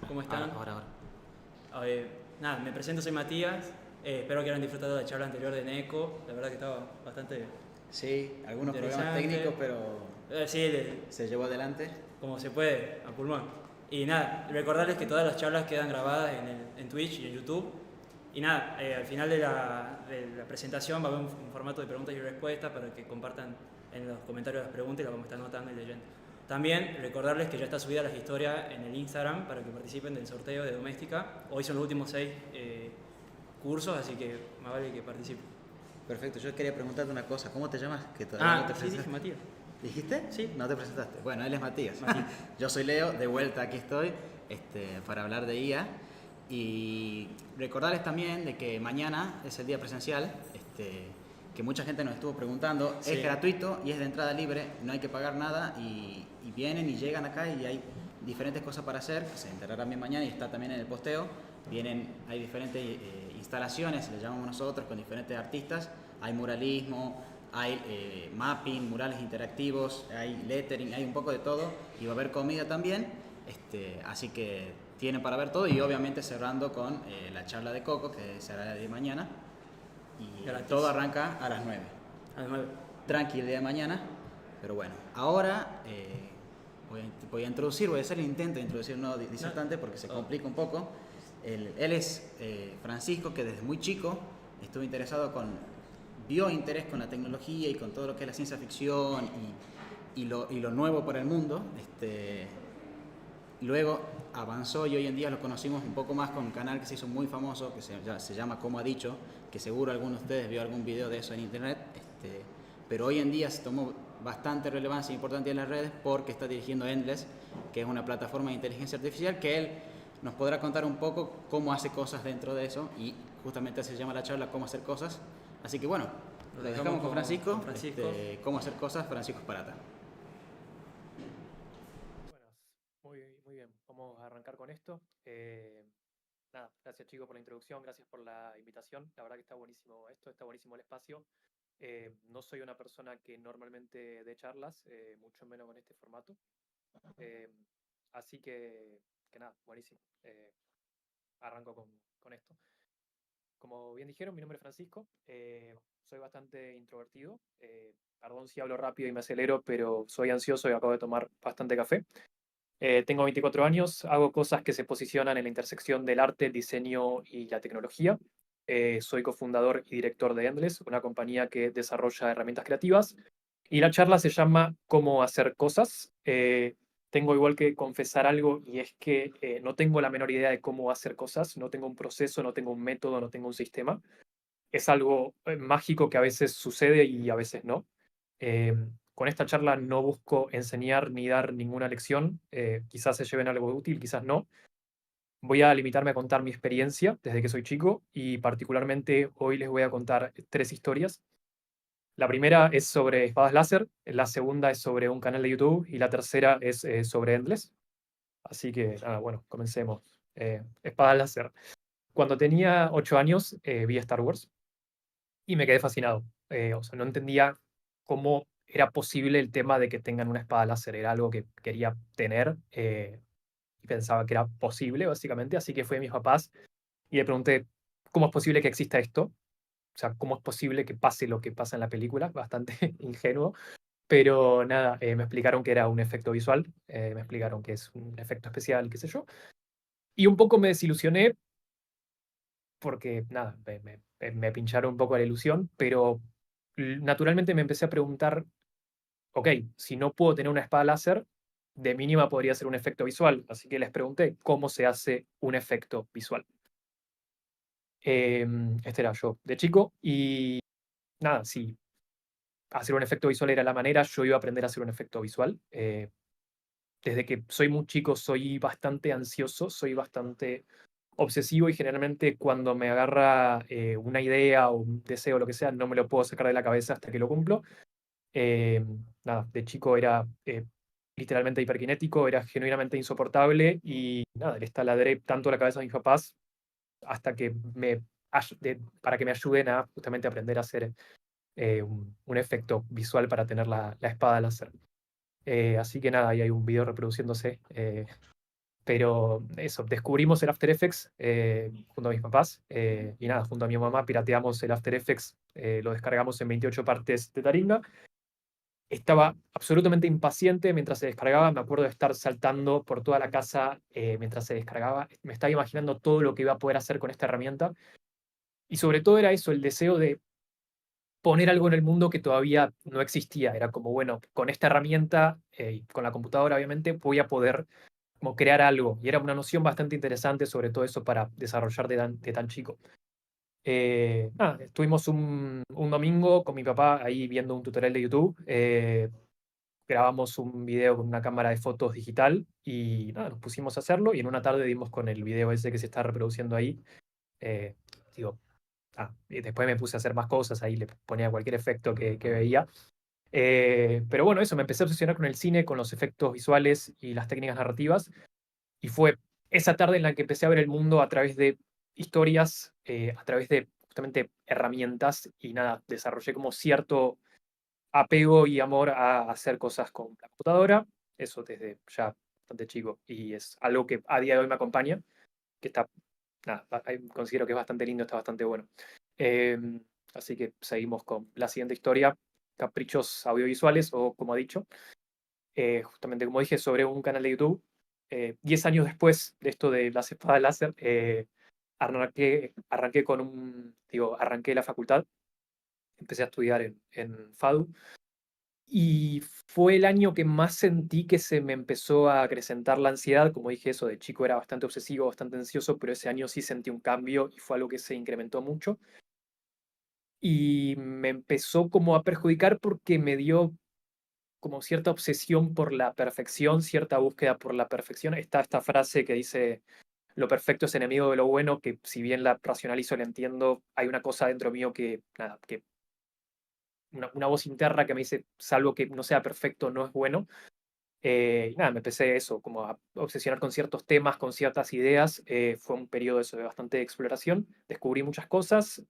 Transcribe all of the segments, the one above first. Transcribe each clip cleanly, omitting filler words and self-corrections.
¿Cómo Ahora, están? ahora, ahora. Eh, Nada, me presento, soy Matías. Espero que hayan disfrutado de la charla anterior de Neko. La verdad que estaba bastante Sí, algunos problemas interesante. técnicos, pero Sí, se llevó adelante. como se puede, a pulmón. Y nada, recordarles que todas las charlas quedan grabadas en Twitch y en YouTube. Y nada, al final de la presentación va a haber un formato de preguntas y respuestas para que compartan en los comentarios las preguntas y las vamos a estar notando y leyendo. También recordarles que ya está subida las historias en el Instagram para que participen del sorteo de Doméstica. Hoy son los últimos 6 cursos, así que más vale que participen. Perfecto, yo quería preguntarte una cosa. ¿Cómo te llamas? Que todavía no Ah, te sí, dije presentaste. Matías. ¿Dijiste? Sí, No te presentaste. Bueno, él es Matías. Matías. Yo soy Leo, de vuelta aquí estoy para hablar de IA. Y recordarles también de que mañana es el día presencial, que mucha gente nos estuvo preguntando. Es Sí, gratuito y es de entrada libre, no hay que pagar nada y vienen y llegan acá y hay diferentes cosas para hacer, que se enterarán bien mañana y está también en el posteo. Hay diferentes instalaciones, le llamamos nosotros, con diferentes artistas. Hay muralismo, hay mapping, murales interactivos, hay lettering, hay un poco de todo y va a haber comida también. Así que tienen para ver todo y obviamente cerrando con la charla de Coco que será de mañana y todo gratis. arranca a las 9. A las 9. Tranqui el día de mañana, pero bueno, ahora voy a introducir, voy a hacer el intento de introducir un nuevo No. disertante porque se Oh, complica un poco. Él es Francisco, que desde muy chico estuvo interesado vio interés con la tecnología y con todo lo que es la ciencia ficción y lo nuevo por el mundo. Luego avanzó y hoy en día lo conocimos un poco más con un canal que se hizo muy famoso, que se llama Como ha dicho, que seguro alguno de ustedes vio algún video de eso en internet. Pero hoy en día se tomó bastante relevancia e importancia en las redes porque está dirigiendo Endless, que es una plataforma de inteligencia artificial que él nos podrá contar un poco cómo hace cosas dentro de eso y justamente se llama la charla Cómo hacer cosas. Así que bueno, lo lo dejamos dejamos con con Francisco, Francisco. Cómo hacer cosas, Francisco Esparata. Buenas, muy bien. Vamos a arrancar con esto. Nada, gracias chicos por la introducción, gracias por la invitación. La verdad que está buenísimo esto, está buenísimo el espacio. No soy una persona que normalmente dé charlas, mucho menos con este formato. Eh, Así que nada, buenísimo. Arranco con esto. Como bien dijeron, mi nombre es Francisco. Soy bastante introvertido. Perdón si hablo rápido y me acelero, pero soy ansioso y acabo de tomar bastante café. Tengo 24 años, hago cosas que se posicionan en la intersección del arte, el diseño y la tecnología. Soy cofundador y director de Endless, una compañía que desarrolla herramientas creativas. Y la charla se llama Cómo hacer cosas. Tengo igual que confesar algo y es que no tengo la menor idea de cómo hacer cosas, no tengo un proceso, no tengo un método, no tengo un sistema. Es algo mágico que a veces sucede y a veces no. Con esta charla no busco enseñar ni dar ninguna lección, quizás se lleven algo útil, quizás no. Voy a limitarme a contar mi experiencia desde que soy chico y particularmente hoy les voy a contar tres historias. La primera es sobre espadas láser, la segunda es sobre un canal de YouTube y la tercera es sobre Endless. Así que, nada, bueno, comencemos. Espadas láser. Cuando tenía 8 años vi Star Wars y me quedé fascinado. O sea, no entendía cómo era posible el tema de que tengan una espada láser. Era algo que quería tener y pensaba que era posible, básicamente. Así que fui a mis papás y le pregunté, ¿cómo es posible que exista esto? O sea, ¿cómo es posible que pase lo que pasa en la película? Bastante ingenuo. Pero nada, me explicaron que era un efecto visual, me explicaron que es un efecto especial, qué sé yo. Y un poco me desilusioné porque, nada, me pincharon un poco la ilusión, pero naturalmente me empecé a preguntar, ok, si no puedo tener una espada láser, de mínima podría ser un efecto visual. Así que les pregunté cómo se hace un efecto visual. Este era yo de chico y nada, si hacer un efecto visual era la manera, yo iba a aprender a hacer un efecto visual. Desde que soy muy chico soy bastante ansioso, soy bastante obsesivo y generalmente cuando me agarra una idea o un deseo o lo que sea, no me lo puedo sacar de la cabeza hasta que lo cumplo. Eh, Nada, de chico era literalmente hiperkinético, era genuinamente insoportable y nada, les taladré tanto la cabeza a mis papás hasta que para que me ayuden a justamente aprender a hacer un efecto visual para tener la espada láser. Así que nada, ahí hay un video reproduciéndose Pero eso, descubrimos el After Effects junto a mis papás y nada, junto a mi mamá pirateamos el After Effects, lo descargamos en 28 partes de Taringa. Estaba absolutamente impaciente mientras se descargaba, me acuerdo de estar saltando por toda la casa mientras se descargaba, me estaba imaginando todo lo que iba a poder hacer con esta herramienta y sobre todo era eso, el deseo de poner algo en el mundo que todavía no existía. Era como, bueno, con esta herramienta y con la computadora obviamente voy a poder como crear algo. Y era una noción bastante interesante sobre todo eso para desarrollar de tan chico. Nada, estuvimos un domingo con mi papá ahí viendo un tutorial de YouTube. Grabamos un video con una cámara de fotos digital y nada, nos pusimos a hacerlo y en una tarde dimos con el video ese que se está reproduciendo ahí. Eh, digo, y después me puse a hacer más cosas, ahí le ponía cualquier efecto que veía. Pero bueno, eso, me empecé a obsesionar con el cine, con los efectos visuales y las técnicas narrativas. Y fue esa tarde en la que empecé a ver el mundo a través de historias, a través de justamente herramientas y nada, desarrollé como cierto apego y amor a hacer cosas con la computadora, eso desde ya bastante chico y es algo que a día de hoy me acompaña, que está, nada, considero que es bastante lindo, está bastante bueno. Em, Así que seguimos con la siguiente historia, caprichos audiovisuales o como ha dicho, justamente como dije, sobre un canal de YouTube. 10 años después de esto de las espadas láser, arranqué con arranqué la facultad, empecé a estudiar en FADU y fue el año que más sentí que se me empezó a acrecentar la ansiedad. Como dije, eso de chico era bastante obsesivo, bastante ansioso, pero ese año sí sentí un cambio y fue algo que se incrementó mucho. Y me empezó como a perjudicar porque me dio como cierta obsesión por la perfección, cierta búsqueda por la perfección. Está esta frase que dice, lo perfecto es enemigo de lo bueno, que si bien la racionalizo, la entiendo, hay una cosa dentro mío que, nada, que una voz interna que me dice, salvo que no sea perfecto, no es bueno. Y nada, me empecé eso, como a obsesionar con ciertos temas, con ciertas ideas. Fue un periodo eso de bastante exploración. Descubrí muchas cosas.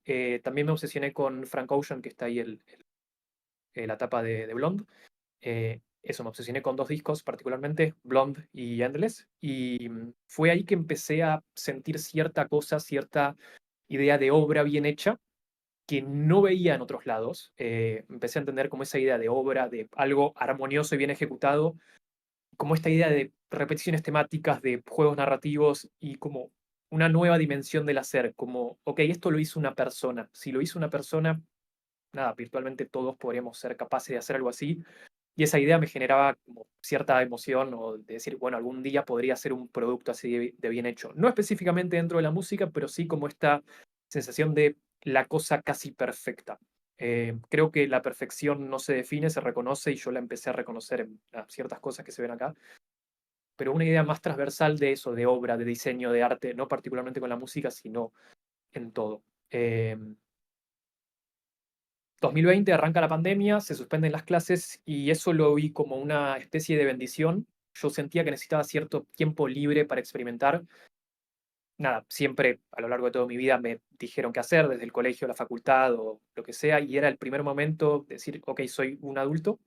También me obsesioné con Frank Ocean, que está ahí la tapa de Blonde. Eso, me obsesioné con dos discos, particularmente Blonde y Endless. Y fue ahí que empecé a sentir cierta cosa, cierta idea de obra bien hecha que no veía en otros lados. Empecé a entender como esa idea de obra, de algo armonioso y bien ejecutado, como esta idea de repeticiones temáticas, de juegos narrativos y como una nueva dimensión del hacer, como, ok, esto lo hizo una persona. Si lo hizo una persona, nada, virtualmente todos podríamos ser capaces de hacer algo así. Y esa idea me generaba como cierta emoción o de decir, bueno, algún día podría ser un producto así de bien hecho. No específicamente dentro de la música, pero sí como esta sensación de la cosa casi perfecta. Creo que la perfección no se define, se reconoce y yo la empecé a reconocer en ciertas cosas que se ven acá, pero una idea más transversal de eso, de obra, de diseño, de arte, no particularmente con la música, sino en todo. Eh, 2020 arranca la pandemia, se suspenden las clases y eso lo vi como una especie de bendición. Yo sentía que necesitaba cierto tiempo libre para experimentar. Nada, siempre a lo largo de toda mi vida me dijeron qué hacer, desde el colegio, la facultad o lo que sea, y era el primer momento de decir, ok, soy un adulto,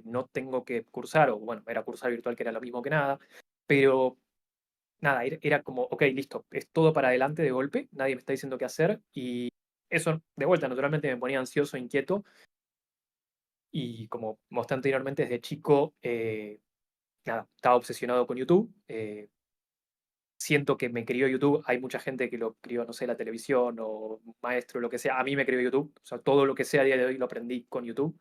no tengo que cursar, o bueno, era cursar virtual que era lo mismo que nada, pero nada, era como, ok, listo, es todo para adelante de golpe, nadie me está diciendo qué hacer, y eso de vuelta naturalmente me ponía ansioso, inquieto, y como mostré anteriormente, desde chico, nada, estaba obsesionado con YouTube. Siento que me crió YouTube. Hay mucha gente que lo crió, no sé, la televisión o un maestro, lo que sea. A mí me crió YouTube. O sea, todo lo que sea a día de hoy lo aprendí con YouTube.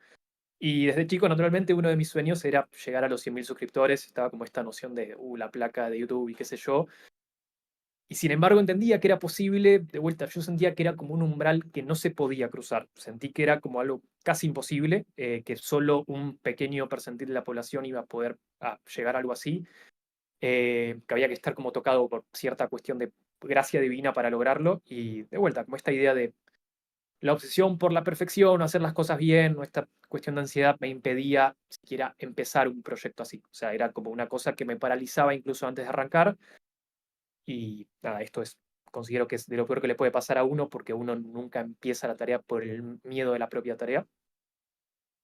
Y desde chico, naturalmente, uno de mis sueños era llegar a los 100.000 suscriptores. Estaba como esta noción de, la placa de YouTube y qué sé yo. Y sin embargo, entendía que era posible, de vuelta, yo sentía que era como un umbral que no se podía cruzar. Sentí que era como algo casi imposible, que solo un pequeño percentil de la población iba a poder llegar a algo así, que había que estar como tocado por cierta cuestión de gracia divina para lograrlo. Y de vuelta, como esta idea de la obsesión por la perfección, hacer las cosas bien, o esta cuestión de ansiedad me impedía siquiera empezar un proyecto así. O sea, era como una cosa que me paralizaba incluso antes de arrancar y nada, esto es, considero que es de lo peor que le puede pasar a uno porque uno nunca empieza la tarea por el miedo de la propia tarea.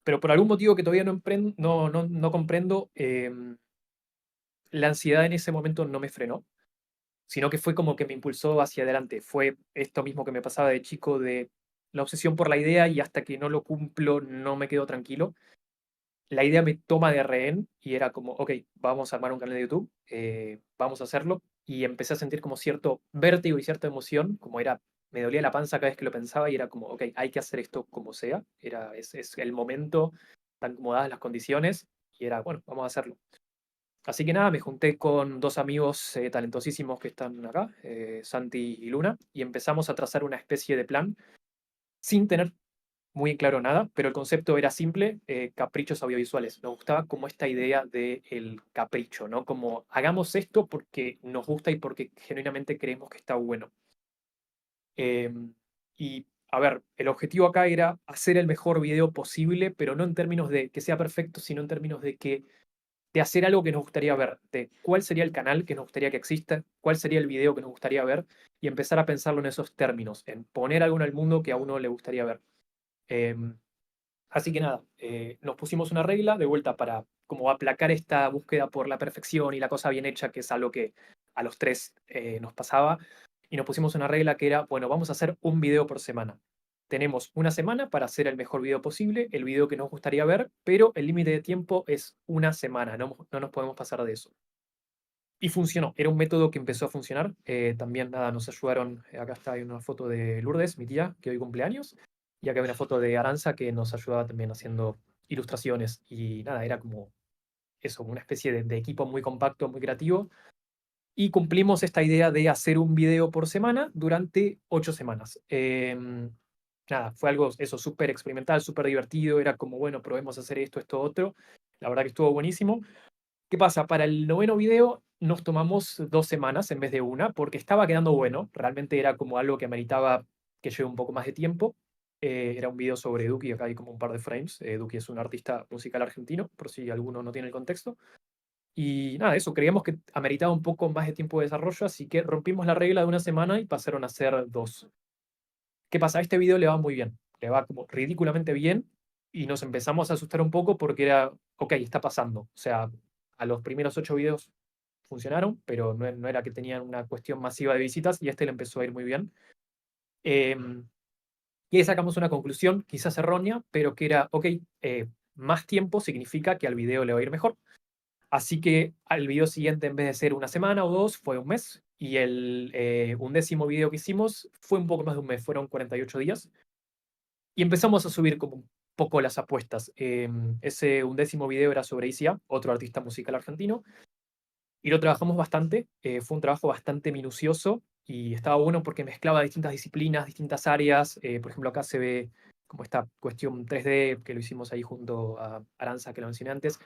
Pero por algún motivo que todavía no comprendo, la ansiedad en ese momento no me frenó, sino que fue como que me impulsó hacia adelante. Fue esto mismo que me pasaba de chico, de la obsesión por la idea y hasta que no lo cumplo no me quedo tranquilo. La idea me toma de rehén y era como, ok, vamos a armar un canal de YouTube, vamos a hacerlo. Y empecé a sentir como cierto vértigo y cierta emoción, como era, me dolía la panza cada vez que lo pensaba y era como, ok, hay que hacer esto como sea. Es el momento, tan como dadas las condiciones y era, bueno, vamos a hacerlo. Así que nada, me junté con dos amigos talentosísimos que están acá, Santi y Luna, y empezamos a trazar una especie de plan sin tener muy en claro nada, pero el concepto era simple, caprichos audiovisuales. Nos gustaba como esta idea del capricho, ¿no? Como hagamos esto porque nos gusta y porque genuinamente creemos que está bueno. Em, y a ver, el objetivo acá era hacer el mejor video posible, pero no en términos de que sea perfecto, sino en términos de hacer algo que nos gustaría ver, de cuál sería el canal que nos gustaría que exista, cuál sería el video que nos gustaría ver, y empezar a pensarlo en esos términos, en poner algo en el mundo que a uno le gustaría ver. Em, Así que nada, nos pusimos una regla de vuelta para como aplacar esta búsqueda por la perfección y la cosa bien hecha, que es algo que a los tres nos pasaba. Y nos pusimos una regla que era, bueno, vamos a hacer un video por semana. Tenemos una semana para hacer el mejor video posible, el video que nos gustaría ver, pero el límite de tiempo es una semana, no nos podemos pasar de eso. Y funcionó, era un método que empezó a funcionar. También nada, nos ayudaron, acá está hay una foto de Lourdes, mi tía, que hoy cumpleaños, y acá hay una foto de Aranza que nos ayudaba también haciendo ilustraciones. Y nada, era como eso, una especie de equipo muy compacto, muy creativo. Y cumplimos esta idea de hacer un video por semana durante 8 semanas. Nada, fue algo eso súper experimental, súper divertido. Era como, bueno, probemos hacer esto, esto, otro. La verdad que estuvo buenísimo. ¿Qué pasa? Para el noveno video nos tomamos 2 semanas en vez de una, porque estaba quedando bueno. Realmente era como algo que ameritaba que lleve un poco más de tiempo. Era un video sobre Duki, acá hay como un par de frames. Duki es un artista musical argentino, por si alguno no tiene el contexto. Y nada, eso, creíamos que ameritaba un poco más de tiempo de desarrollo, así que rompimos la regla de una semana y pasaron a ser 2. ¿Qué pasa? A este video le va muy bien, le va como ridículamente bien y nos empezamos a asustar un poco porque era, ok, está pasando. O sea, a los primeros 8 videos funcionaron, pero no era que tenían una cuestión masiva de visitas y a este le empezó a ir muy bien. Em, y ahí sacamos una conclusión, quizás errónea, pero que era, ok, más tiempo significa que al video le va a ir mejor. Así que al video siguiente, en vez de ser una semana o 2, fue un mes. Y el 11º video que hicimos fue un poco más de un mes, fueron 48 días. Y empezamos a subir como un poco las apuestas. Ese 11º video era sobre ICA, otro artista musical argentino, y lo trabajamos bastante. Fue un trabajo bastante minucioso y estaba bueno porque mezclaba distintas disciplinas, distintas áreas. Por ejemplo, acá se ve como esta cuestión 3D que lo hicimos ahí junto a Aranza, que lo mencioné antes.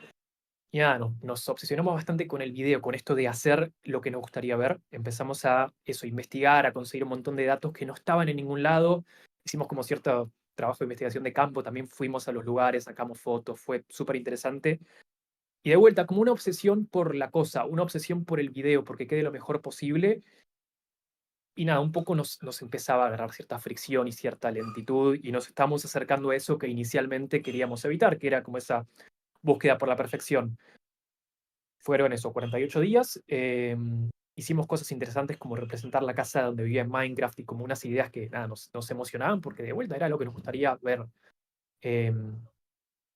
Y nada, nos obsesionamos bastante con el video, con esto de hacer lo que nos gustaría ver. Empezamos a eso, investigar, a conseguir un montón de datos que no estaban en ningún lado. Hicimos como cierto trabajo de investigación de campo, también fuimos a los lugares, sacamos fotos, fue súper interesante. Y de vuelta, como una obsesión por la cosa, una obsesión por el video, porque quede lo mejor posible. Y nada, un poco nos empezaba a agarrar cierta fricción y cierta lentitud, y nos estábamos acercando a eso que inicialmente queríamos evitar, que era como esa búsqueda por la perfección. Fueron eso, 48 días. Hicimos cosas interesantes como representar la casa donde vivía en Minecraft y como unas ideas que nada, nos emocionaban porque de vuelta era lo que nos gustaría ver.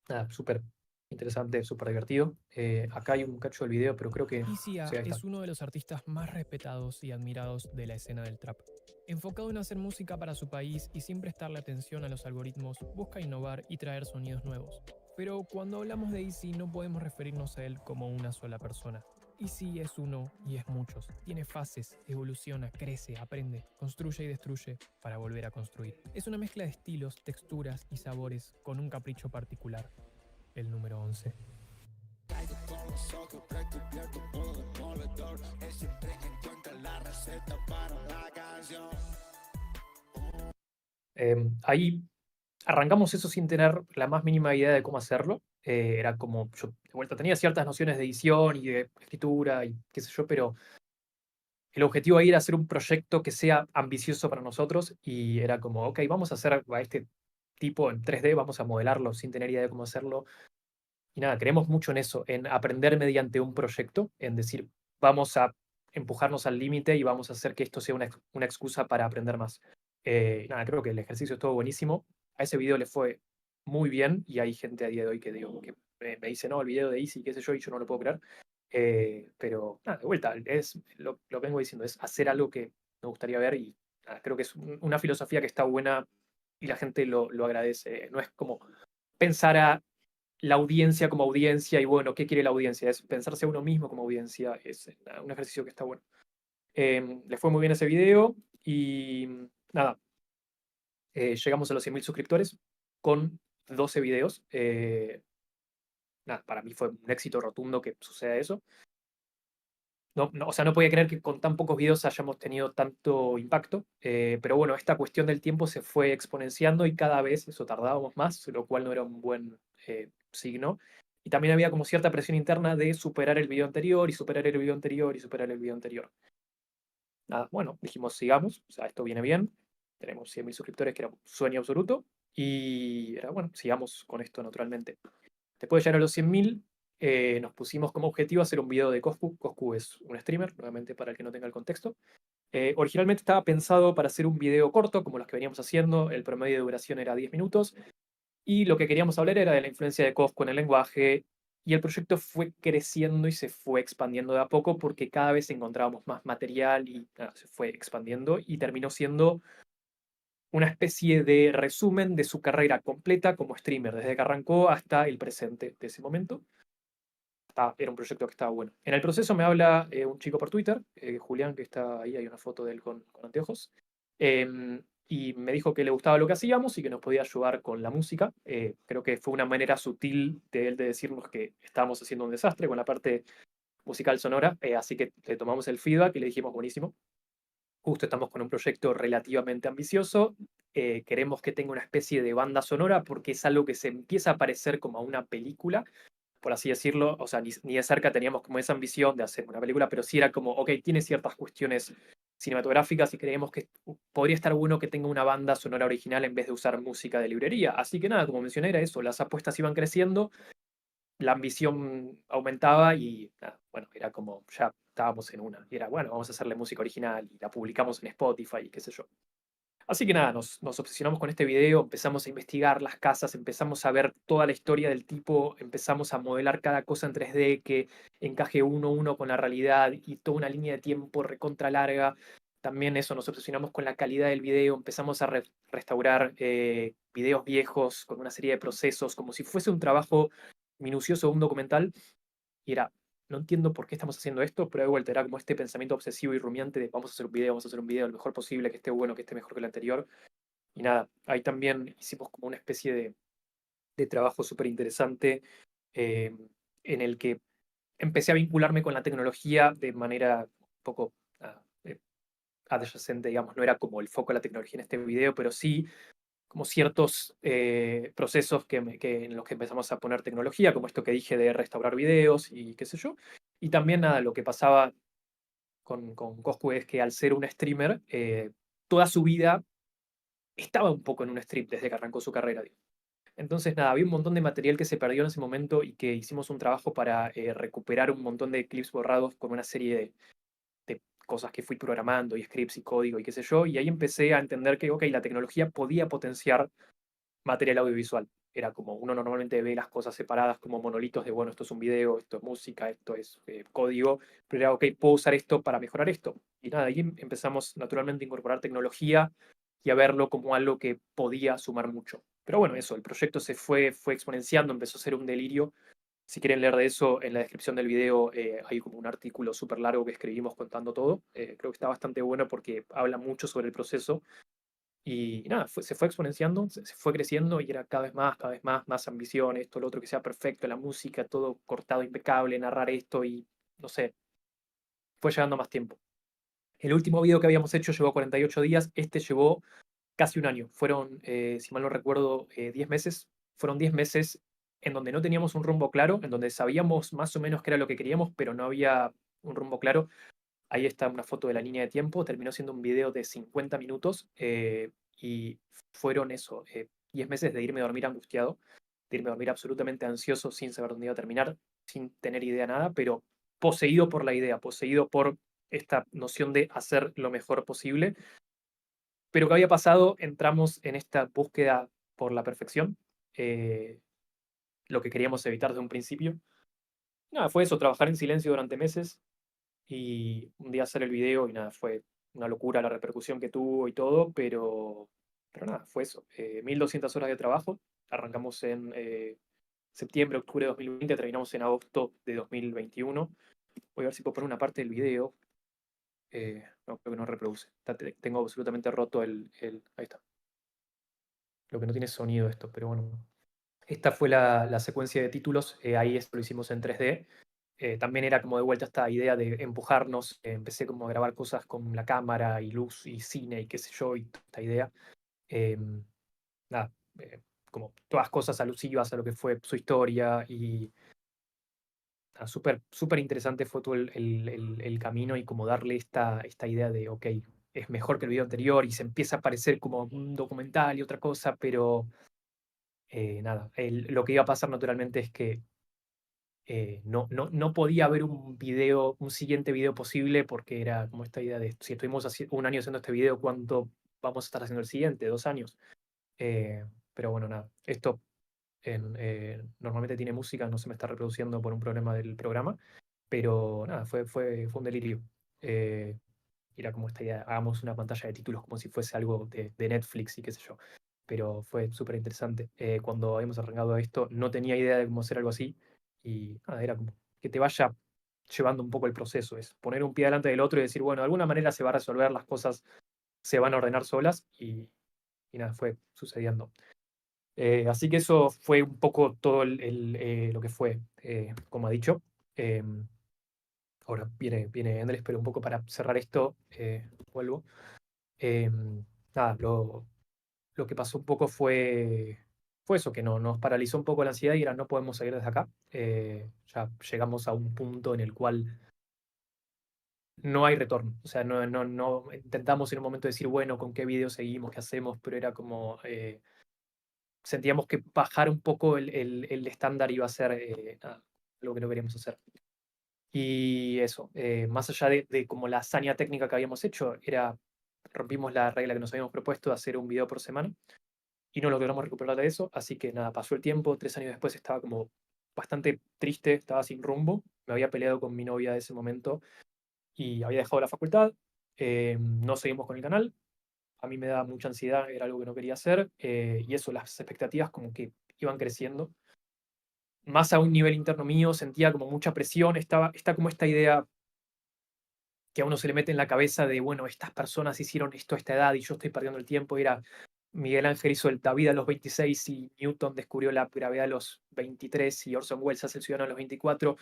Nada, súper interesante, súper divertido. Acá hay un cacho del video, pero creo que... Isia Sí, ahí está. es uno de los artistas más respetados y admirados de la escena del trap. Enfocado en hacer música para su país y sin prestarle atención a los algoritmos, busca innovar y traer sonidos nuevos. Pero cuando hablamos de Easy no podemos referirnos a él como una sola persona. Easy es uno y es muchos. Tiene fases, evoluciona, crece, aprende, construye y destruye para volver a construir. Es una mezcla de estilos, texturas y sabores con un capricho particular. El número 11. Caigo con los ojos recubiertos por el moledor. Él siempre encuentra la receta para la canción. Ahí arrancamos eso sin tener la más mínima idea de cómo hacerlo. Era como, yo de vuelta tenía ciertas nociones de edición y de escritura y qué sé yo, pero el objetivo ahí era hacer un proyecto que sea ambicioso para nosotros y era como, ok, vamos a hacer a este tipo en 3D, vamos a modelarlo sin tener idea de cómo hacerlo. Y nada, creemos mucho en eso, en aprender mediante un proyecto, en decir, vamos a empujarnos al límite y vamos a hacer que esto sea una excusa para aprender más. Nada, creo que el ejercicio estuvo buenísimo. A ese video le fue muy bien y hay gente a día de hoy que, digo, que me dice, no, el video de Easy, qué sé yo, y yo no lo puedo creer. Pero nada, de vuelta, es lo que vengo diciendo, es hacer algo que me gustaría ver y nada, creo que es una filosofía que está buena y la gente lo agradece. No es como pensar a la audiencia como audiencia y bueno, ¿qué quiere la audiencia? Es pensarse a uno mismo como audiencia, es un ejercicio que está bueno. Le fue muy bien ese video y nada, llegamos a los 100.000 suscriptores con 12 videos. Nada, para mí fue un éxito rotundo que suceda eso. No, no, o sea, no podía creer que con tan pocos videos hayamos tenido tanto impacto, pero bueno, esta cuestión del tiempo se fue exponenciando y cada vez eso tardábamos más, lo cual no era un buen signo. Y también había como cierta presión interna de superar el video anterior y superar el video anterior y superar el video anterior. Nada, bueno, dijimos sigamos, o sea, esto viene bien, tenemos 100.000 suscriptores, que era un sueño absoluto, y era bueno, sigamos con esto naturalmente. Después de llegar a los 100.000, nos pusimos como objetivo hacer un video de Coscu. Coscu es un streamer, nuevamente para el que no tenga el contexto. Originalmente estaba pensado para hacer un video corto, como los que veníamos haciendo, el promedio de duración era 10 minutos, y lo que queríamos hablar era de la influencia de Coscu en el lenguaje, y el proyecto fue creciendo y se fue expandiendo de a poco porque cada vez encontrábamos más material y nada, se fue expandiendo y terminó siendo una especie de resumen de su carrera completa como streamer, desde que arrancó hasta el presente de ese momento. Era un proyecto que estaba bueno. En el proceso me habla un chico por Twitter, Julián, que está ahí, hay una foto de él con anteojos, y me dijo que le gustaba lo que hacíamos y que nos podía ayudar con la música. Creo que fue una manera sutil de él de decirnos que estábamos haciendo un desastre con la parte musical sonora, así que le tomamos el feedback y le dijimos buenísimo. Justo estamos con un proyecto relativamente ambicioso. Queremos que tenga una especie de banda sonora porque es algo que se empieza a parecer como a una película, por así decirlo. O sea, ni de cerca teníamos como esa ambición de hacer una película, pero sí era como, ok, tiene ciertas cuestiones cinematográficas y creemos que podría estar bueno que tenga una banda sonora original en vez de usar música de librería. Así que nada, como mencioné, era eso, las apuestas iban creciendo, la ambición aumentaba y nada, bueno, era como ya estábamos en una. Y era, bueno, vamos a hacerle música original y la publicamos en Spotify y qué sé yo. Así que nada, nos obsesionamos con este video, empezamos a investigar las casas, empezamos a ver toda la historia del tipo, empezamos a modelar cada cosa en 3D que encaje uno a uno con la realidad y toda una línea de tiempo recontra larga. También eso, nos obsesionamos con la calidad del video, empezamos a restaurar videos viejos con una serie de procesos, como si fuese un trabajo minucioso, un documental, y era, no entiendo por qué estamos haciendo esto, pero de vuelta era como este pensamiento obsesivo y rumiante de vamos a hacer un video, vamos a hacer un video lo mejor posible, que esté bueno, que esté mejor que el anterior. Y nada, ahí también hicimos como una especie de trabajo súper interesante eh, en el que empecé a vincularme con la tecnología de manera un poco adyacente, digamos, no era como el foco de la tecnología en este video, pero sí como ciertos procesos en los que empezamos a poner tecnología, como esto que dije de restaurar videos y qué sé yo. Y también nada, lo que pasaba con Coscu es que al ser un streamer, toda su vida estaba un poco en un stream desde que arrancó su carrera. Digo. Entonces, nada, había un montón de material que se perdió en ese momento y que hicimos un trabajo para recuperar un montón de clips borrados con una serie de cosas que fui programando y scripts y código y qué sé yo. Y ahí empecé a entender que, ok, la tecnología podía potenciar material audiovisual. Era como uno normalmente ve las cosas separadas como monolitos de, bueno, esto es un video, esto es música, esto es código, pero era, ok, puedo usar esto para mejorar esto. Y nada, ahí empezamos naturalmente a incorporar tecnología y a verlo como algo que podía sumar mucho. Pero bueno, eso, el proyecto fue exponenciando, empezó a ser un delirio. Si quieren leer de eso, en la descripción del video hay como un artículo súper largo que escribimos contando todo. Creo que está bastante bueno porque habla mucho sobre el proceso y nada, se fue exponenciando, se fue creciendo y era cada vez más ambición, esto, lo otro, que sea perfecto, la música, todo cortado, impecable, narrar esto y no sé, fue llegando más tiempo. El último video que habíamos hecho llevó 48 días, este llevó casi un año. Fueron, si mal no recuerdo, 10 meses. Fueron 10 meses en donde no teníamos un rumbo claro, en donde sabíamos más o menos qué era lo que queríamos, pero no había un rumbo claro. Ahí está una foto de la línea de tiempo. Terminó siendo un video de 50 minutos y fueron eso, 10 meses de irme a dormir angustiado, de irme a dormir absolutamente ansioso sin saber dónde iba a terminar, sin tener idea de nada, pero poseído por la idea, poseído por esta noción de hacer lo mejor posible. Pero ¿qué había pasado? Entramos en esta búsqueda por la perfección, eh, lo que queríamos evitar desde un principio. Nada, fue eso, trabajar en silencio durante meses y un día hacer el video y nada, fue una locura la repercusión que tuvo y todo, pero nada, fue eso. 1200 horas de trabajo, arrancamos en septiembre, octubre de 2020, terminamos en agosto de 2021. Voy a ver si puedo poner una parte del video. No, creo que no reproduce. Tengo absolutamente roto Ahí está. Lo que no tiene sonido esto, pero bueno. Esta fue la secuencia de títulos. Ahí esto lo hicimos en 3D. También era como de vuelta esta idea de empujarnos. Empecé como a grabar cosas con la cámara y luz y cine y qué sé yo, y toda esta idea. Em, Nada, como todas cosas alusivas a lo que fue su historia y nada, súper súper interesante fue todo el camino y como darle esta idea de, ok, es mejor que el video anterior y se empieza a parecer como un documental y otra cosa, pero nada, lo que iba a pasar naturalmente es que no podía haber un siguiente video posible porque era como esta idea de si estuvimos un año haciendo este video, ¿cuánto vamos a estar haciendo el siguiente? 2 años. Pero bueno, nada, esto normalmente tiene música, no se me está reproduciendo por un problema del programa, pero nada, fue un delirio. Eh, Era como esta idea, hagamos una pantalla de títulos como si fuese algo de Netflix y qué sé yo. Pero fue súper interesante. Cuando habíamos arrancado esto, no tenía idea de cómo hacer algo así. Y nada, era como que te vaya llevando un poco el proceso. Es poner un pie delante del otro y decir, bueno, de alguna manera se va a resolver, las cosas se van a ordenar solas. Y nada, fue sucediendo. Así que eso fue un poco todo lo que fue, como ha dicho. Em, Ahora viene Andrés, pero un poco para cerrar esto, vuelvo. Nada, lo que pasó un poco fue eso, que nos paralizó un poco la ansiedad y era no podemos seguir desde acá. Ya llegamos a un punto en el cual no hay retorno. O sea, no intentamos en un momento decir, bueno, ¿con qué video seguimos? ¿Qué hacemos? Pero era como, sentíamos que bajar un poco el estándar iba a ser nada, algo que no queríamos hacer. Y eso, más allá de como la hazaña técnica que habíamos hecho, rompimos la regla que nos habíamos propuesto de hacer un video por semana y no logramos recuperar de eso, así que nada, pasó el tiempo, 3 años después estaba como bastante triste, estaba sin rumbo, me había peleado con mi novia de ese momento y había dejado la facultad, no seguimos con el canal, a mí me daba mucha ansiedad, era algo que no quería hacer, y eso, las expectativas como que iban creciendo, más a un nivel interno mío, sentía como mucha presión, está como esta idea que a uno se le mete en la cabeza de, bueno, estas personas hicieron esto a esta edad y yo estoy perdiendo el tiempo. Era Miguel Ángel hizo el David a los 26 y Newton descubrió la gravedad a los 23 y Orson Welles hace el Ciudadano a los 24.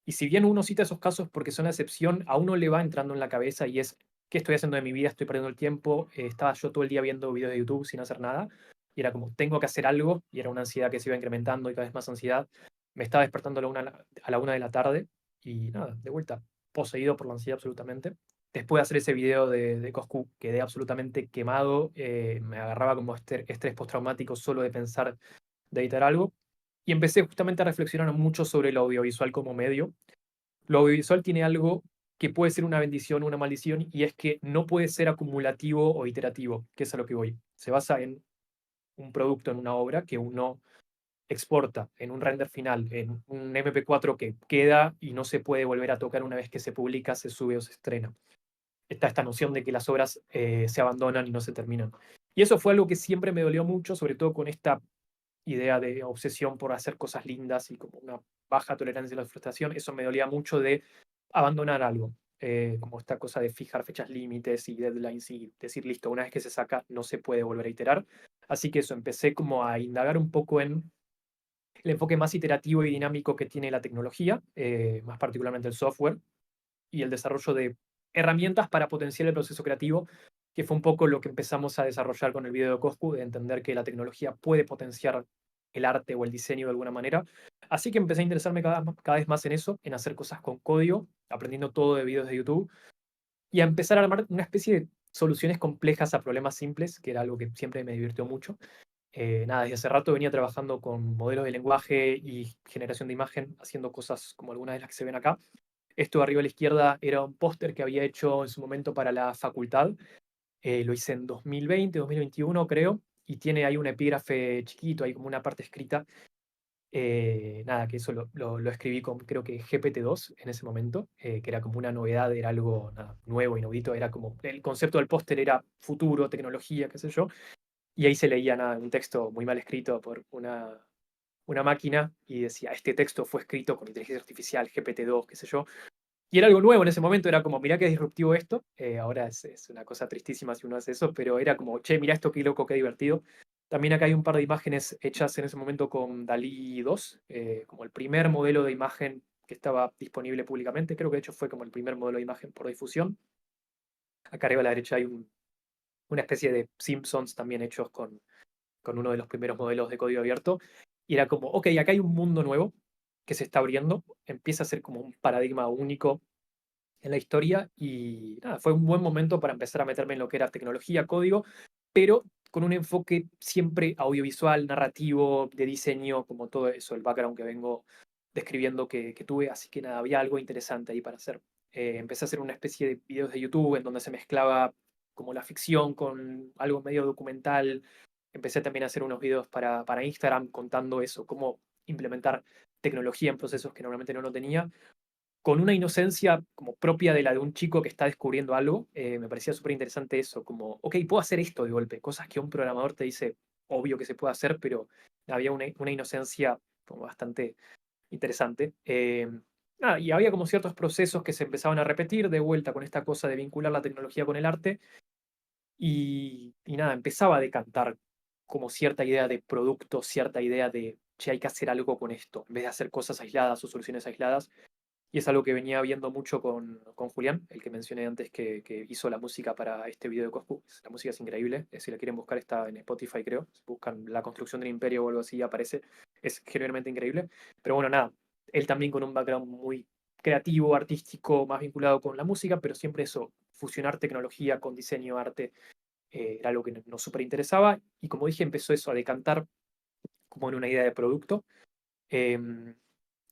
Y si bien uno cita esos casos porque son la excepción, a uno le va entrando en la cabeza y es, ¿qué estoy haciendo de mi vida? Estoy perdiendo el tiempo. Estaba yo todo el día viendo videos de YouTube sin hacer nada. Y era como, tengo que hacer algo. Y era una ansiedad que se iba incrementando y cada vez más ansiedad. Me estaba despertando a la 1 de la tarde. Y nada, de vuelta, poseído por la ansiedad absolutamente. Después de hacer ese video de Coscu, quedé absolutamente quemado. Me agarraba como estrés postraumático solo de pensar de editar algo. Y empecé justamente a reflexionar mucho sobre lo audiovisual como medio. Lo audiovisual tiene algo que puede ser una bendición o una maldición, y es que no puede ser acumulativo o iterativo, que es a lo que voy. Se basa en un producto, en una obra que uno exporta en un render final, en un MP4 que queda y no se puede volver a tocar una vez que se publica, se sube o se estrena. Está esta noción de que las obras se abandonan y no se terminan. Y eso fue algo que siempre me dolió mucho, sobre todo con esta idea de obsesión por hacer cosas lindas y como una baja tolerancia a la frustración. Eso me dolía mucho de abandonar algo, como esta cosa de fijar fechas límites y deadlines y decir, listo, una vez que se saca no se puede volver a iterar. Así que eso, empecé como a indagar un poco en el enfoque más iterativo y dinámico que tiene la tecnología, más particularmente el software, y el desarrollo de herramientas para potenciar el proceso creativo, que fue un poco lo que empezamos a desarrollar con el video de Coscu, de entender que la tecnología puede potenciar el arte o el diseño de alguna manera. Así que empecé a interesarme cada vez más en eso, en hacer cosas con código, aprendiendo todo de videos de YouTube, y a empezar a armar una especie de soluciones complejas a problemas simples, que era algo que siempre me divirtió mucho. Nada, desde hace rato venía trabajando con modelos de lenguaje y generación de imagen, haciendo cosas como algunas de las que se ven acá. Esto de arriba a la izquierda era un póster que había hecho en su momento para la facultad. Lo hice en 2020, 2021 creo, y tiene ahí un epígrafe chiquito, hay como una parte escrita. Nada, que eso lo escribí con creo que GPT-2 en ese momento, que era como una novedad, era algo nada, nuevo, inaudito, era como, el concepto del póster era futuro, tecnología, qué sé yo, y ahí se leía nada, un texto muy mal escrito por una máquina y decía, este texto fue escrito con inteligencia artificial, GPT-2, qué sé yo, y era algo nuevo en ese momento, era como, mirá qué disruptivo esto. Ahora es una cosa tristísima si uno hace eso, pero era como, che, mirá esto, qué loco, qué divertido. También acá hay un par de imágenes hechas en ese momento con Dalí 2, como el primer modelo de imagen que estaba disponible públicamente. Creo que de hecho fue como el primer modelo de imagen por difusión. Acá arriba a la derecha hay una especie de Simpsons también hechos con uno de los primeros modelos de código abierto. Y era como, ok, acá hay un mundo nuevo que se está abriendo, empieza a ser como un paradigma único en la historia y nada, fue un buen momento para empezar a meterme en lo que era tecnología, código, pero con un enfoque siempre audiovisual, narrativo, de diseño, como todo eso, el background que vengo describiendo que tuve, así que nada, había algo interesante ahí para hacer. Empecé a hacer una especie de videos de YouTube en donde se mezclaba como la ficción con algo medio documental. Empecé también a hacer unos videos para Instagram contando eso, cómo implementar tecnología en procesos que normalmente no lo tenía con una inocencia como propia de la de un chico que está descubriendo algo. Me parecía súper interesante eso, como, ok, puedo hacer esto de golpe, cosas que un programador te dice, obvio que se puede hacer, pero había una inocencia como bastante interesante. Nada, y había como ciertos procesos que se empezaban a repetir de vuelta con esta cosa de vincular la tecnología con el arte, y nada, empezaba a decantar como cierta idea de producto, cierta idea de, che, hay que hacer algo con esto, en vez de hacer cosas aisladas o soluciones aisladas y es algo que venía viendo mucho con Julián, el que mencioné antes que hizo la música para este video de Coscu. La música es increíble. Si la quieren buscar, está en Spotify, creo. Si buscan La construcción del imperio o algo así, aparece. Es genuinamente increíble. Pero bueno, nada. Él también con un background muy creativo, artístico, más vinculado con la música, pero siempre eso, fusionar tecnología con diseño, arte, era algo que nos súper interesaba. Y como dije, empezó eso a decantar como en una idea de producto. Em,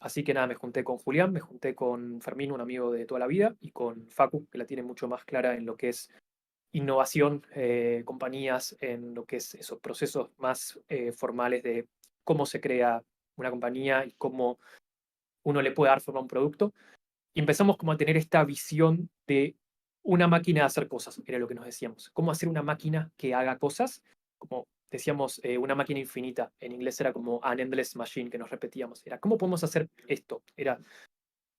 Así que nada, me junté con Julián, me junté con Fermín, un amigo de toda la vida, y con Facu, que la tiene mucho más clara en lo que es innovación, compañías, en lo que es esos procesos más formales de cómo se crea una compañía y cómo uno le puede dar forma a un producto. Y empezamos como a tener esta visión de una máquina de hacer cosas, era lo que nos decíamos. ¿Cómo hacer una máquina que haga cosas? Como decíamos, una máquina infinita. En inglés era como an endless machine, que nos repetíamos. Era, ¿cómo podemos hacer esto? Era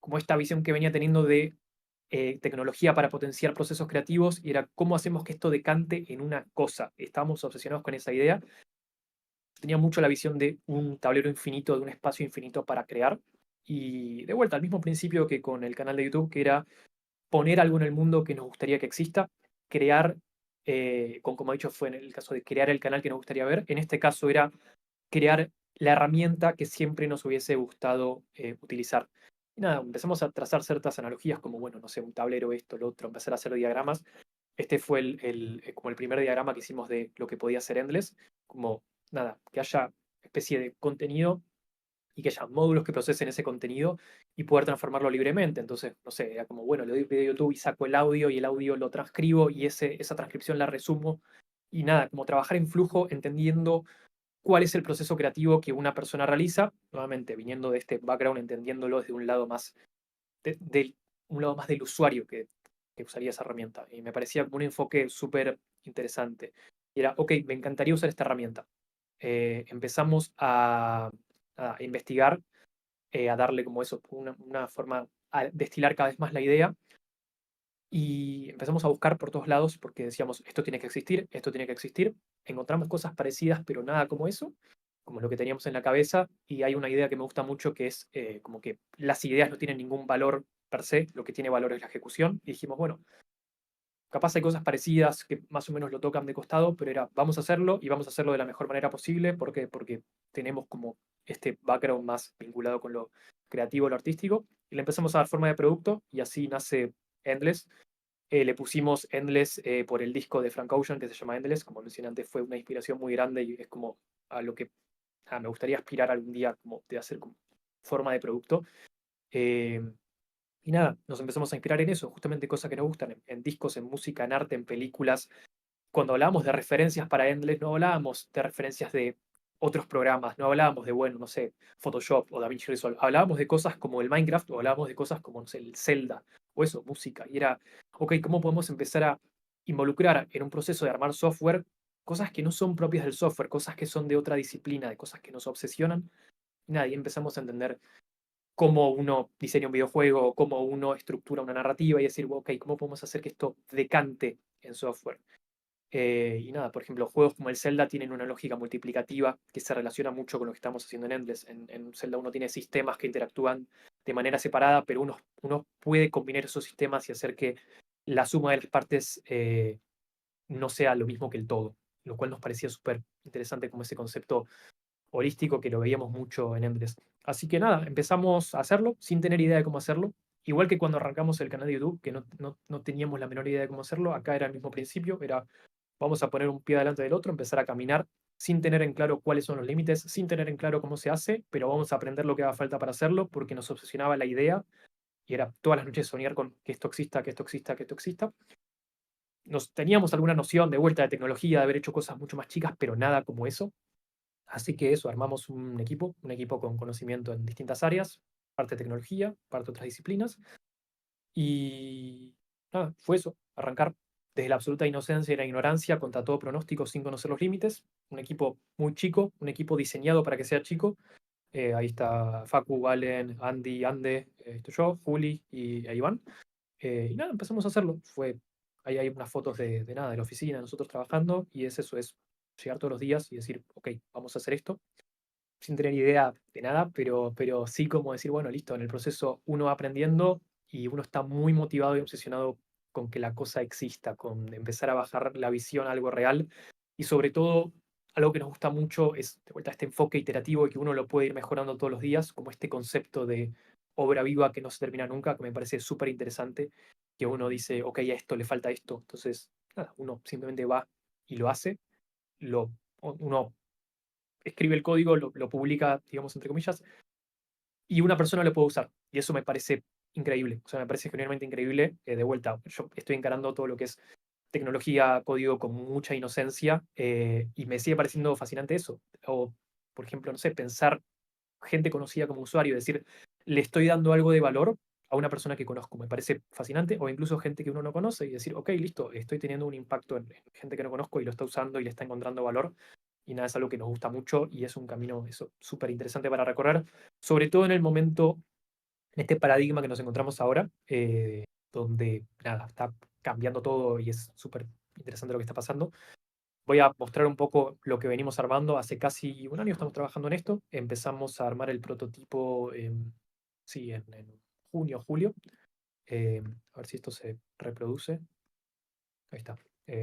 como esta visión que venía teniendo de tecnología para potenciar procesos creativos y era, ¿cómo hacemos que esto decante en una cosa? Estábamos obsesionados con esa idea. Tenía mucho la visión de un tablero infinito, de un espacio infinito para crear. Y de vuelta, al mismo principio que con el canal de YouTube, que era poner algo en el mundo que nos gustaría que exista, crear, como he dicho, fue en el caso de crear el canal que nos gustaría ver, en este caso era crear la herramienta que siempre nos hubiese gustado utilizar. Y nada, empezamos a trazar ciertas analogías como, bueno, no sé, un tablero, esto, lo otro, empezar a hacer diagramas. Este fue como el primer diagrama que hicimos de lo que podía ser Endless, como, nada, que haya especie de contenido y que haya módulos que procesen ese contenido y poder transformarlo libremente. Entonces, no sé, era como, bueno, le doy video a YouTube y saco el audio y el audio lo transcribo y esa transcripción la resumo. Y nada, como trabajar en flujo entendiendo cuál es el proceso creativo que una persona realiza, nuevamente viniendo de este background, entendiéndolo desde un lado más, un lado más del usuario que usaría esa herramienta. Y me parecía como un enfoque súper interesante. Y era, ok, me encantaría usar esta herramienta. Empezamos a investigar, a darle como eso, una forma, a destilar cada vez más la idea. Y empezamos a buscar por todos lados porque decíamos, esto tiene que existir, esto tiene que existir. Encontramos cosas parecidas, pero nada como eso, como lo que teníamos en la cabeza. Y hay una idea que me gusta mucho que es como que las ideas no tienen ningún valor per se, lo que tiene valor es la ejecución. Y dijimos, bueno, capaz hay cosas parecidas que más o menos lo tocan de costado, pero era, vamos a hacerlo y vamos a hacerlo de la mejor manera posible. ¿Por qué? Porque tenemos como este background más vinculado con lo creativo, lo artístico. Y le empezamos a dar forma de producto y así nace Endless. Le pusimos Endless por el disco de Frank Ocean que se llama Endless. Como mencioné antes, fue una inspiración muy grande y es como a lo que me gustaría aspirar algún día como de hacer como forma de producto. Eh, y nada, nos empezamos a inspirar en eso, justamente cosas que nos gustan, en discos, en música, en arte, en películas. Cuando hablábamos de referencias para Endless, no hablábamos de referencias de otros programas, no hablábamos de, bueno, no sé, Photoshop o DaVinci Resolve, hablábamos de cosas como el Minecraft o hablábamos de cosas como, no sé, el Zelda o eso, música. Y era, ok, ¿cómo podemos empezar a involucrar en un proceso de armar software cosas que no son propias del software, cosas que son de otra disciplina, de cosas que nos obsesionan? Y nada, y empezamos a entender cómo uno diseña un videojuego, cómo uno estructura una narrativa y decir, ok, ¿cómo podemos hacer que esto decante en software? Y nada, por ejemplo, juegos como el Zelda tienen una lógica multiplicativa que se relaciona mucho con lo que estamos haciendo en Endless. En Zelda uno tiene sistemas que interactúan de manera separada, pero uno puede combinar esos sistemas y hacer que la suma de las partes no sea lo mismo que el todo, lo cual nos parecía súper interesante como ese concepto holístico que lo veíamos mucho en Endless. Así que nada, empezamos a hacerlo sin tener idea de cómo hacerlo. Igual que cuando arrancamos el canal de YouTube, que no teníamos la menor idea de cómo hacerlo, acá era el mismo principio, era vamos a poner un pie delante del otro, empezar a caminar sin tener en claro cuáles son los límites, sin tener en claro cómo se hace, pero vamos a aprender lo que haga falta para hacerlo porque nos obsesionaba la idea y era todas las noches soñar con que esto exista, que esto exista, que esto exista. Nos teníamos alguna noción de vuelta de tecnología, de haber hecho cosas mucho más chicas, pero nada como eso. Así que eso, armamos un equipo con conocimiento en distintas áreas, parte de tecnología, parte de otras disciplinas, y nada, fue eso, arrancar desde la absoluta inocencia y la ignorancia contra todo pronóstico sin conocer los límites. Un equipo muy chico, un equipo diseñado para que sea chico. Ahí está Facu, Valen, Andy, Ande, estoy yo, Juli y Iván. Y nada, empezamos a hacerlo. Ahí hay unas fotos de nada, de la oficina, nosotros trabajando, y es eso, es llegar todos los días y decir, ok, vamos a hacer esto, sin tener idea de nada, pero sí como decir, bueno, listo, en el proceso uno va aprendiendo y uno está muy motivado y obsesionado con que la cosa exista, con empezar a bajar la visión a algo real y sobre todo algo que nos gusta mucho es de vuelta este enfoque iterativo y que uno lo puede ir mejorando todos los días, como este concepto de obra viva que no se termina nunca, que me parece súper interesante, que uno dice, ok, a esto le falta esto, entonces nada, uno simplemente va y lo hace, uno escribe el código, lo publica, digamos, entre comillas, y una persona lo puede usar. Y eso me parece increíble. O sea, me parece genuinamente increíble. De vuelta, yo estoy encarando todo lo que es tecnología, código con mucha inocencia y me sigue pareciendo fascinante eso. O, por ejemplo, no sé, pensar gente conocida como usuario, decir, le estoy dando algo de valor a una persona que conozco. Me parece fascinante. O incluso gente que uno no conoce y decir, ok, listo, estoy teniendo un impacto en gente que no conozco y lo está usando y le está encontrando valor. Y nada, es algo que nos gusta mucho y es un camino eso súper interesante para recorrer, sobre todo en el momento, en este paradigma que nos encontramos ahora, donde nada, está cambiando todo y es súper interesante lo que está pasando. Voy a mostrar un poco lo que venimos armando. Hace casi un año estamos trabajando en esto. Empezamos a armar el prototipo sí, en junio, julio. A ver si esto se reproduce. Ahí está.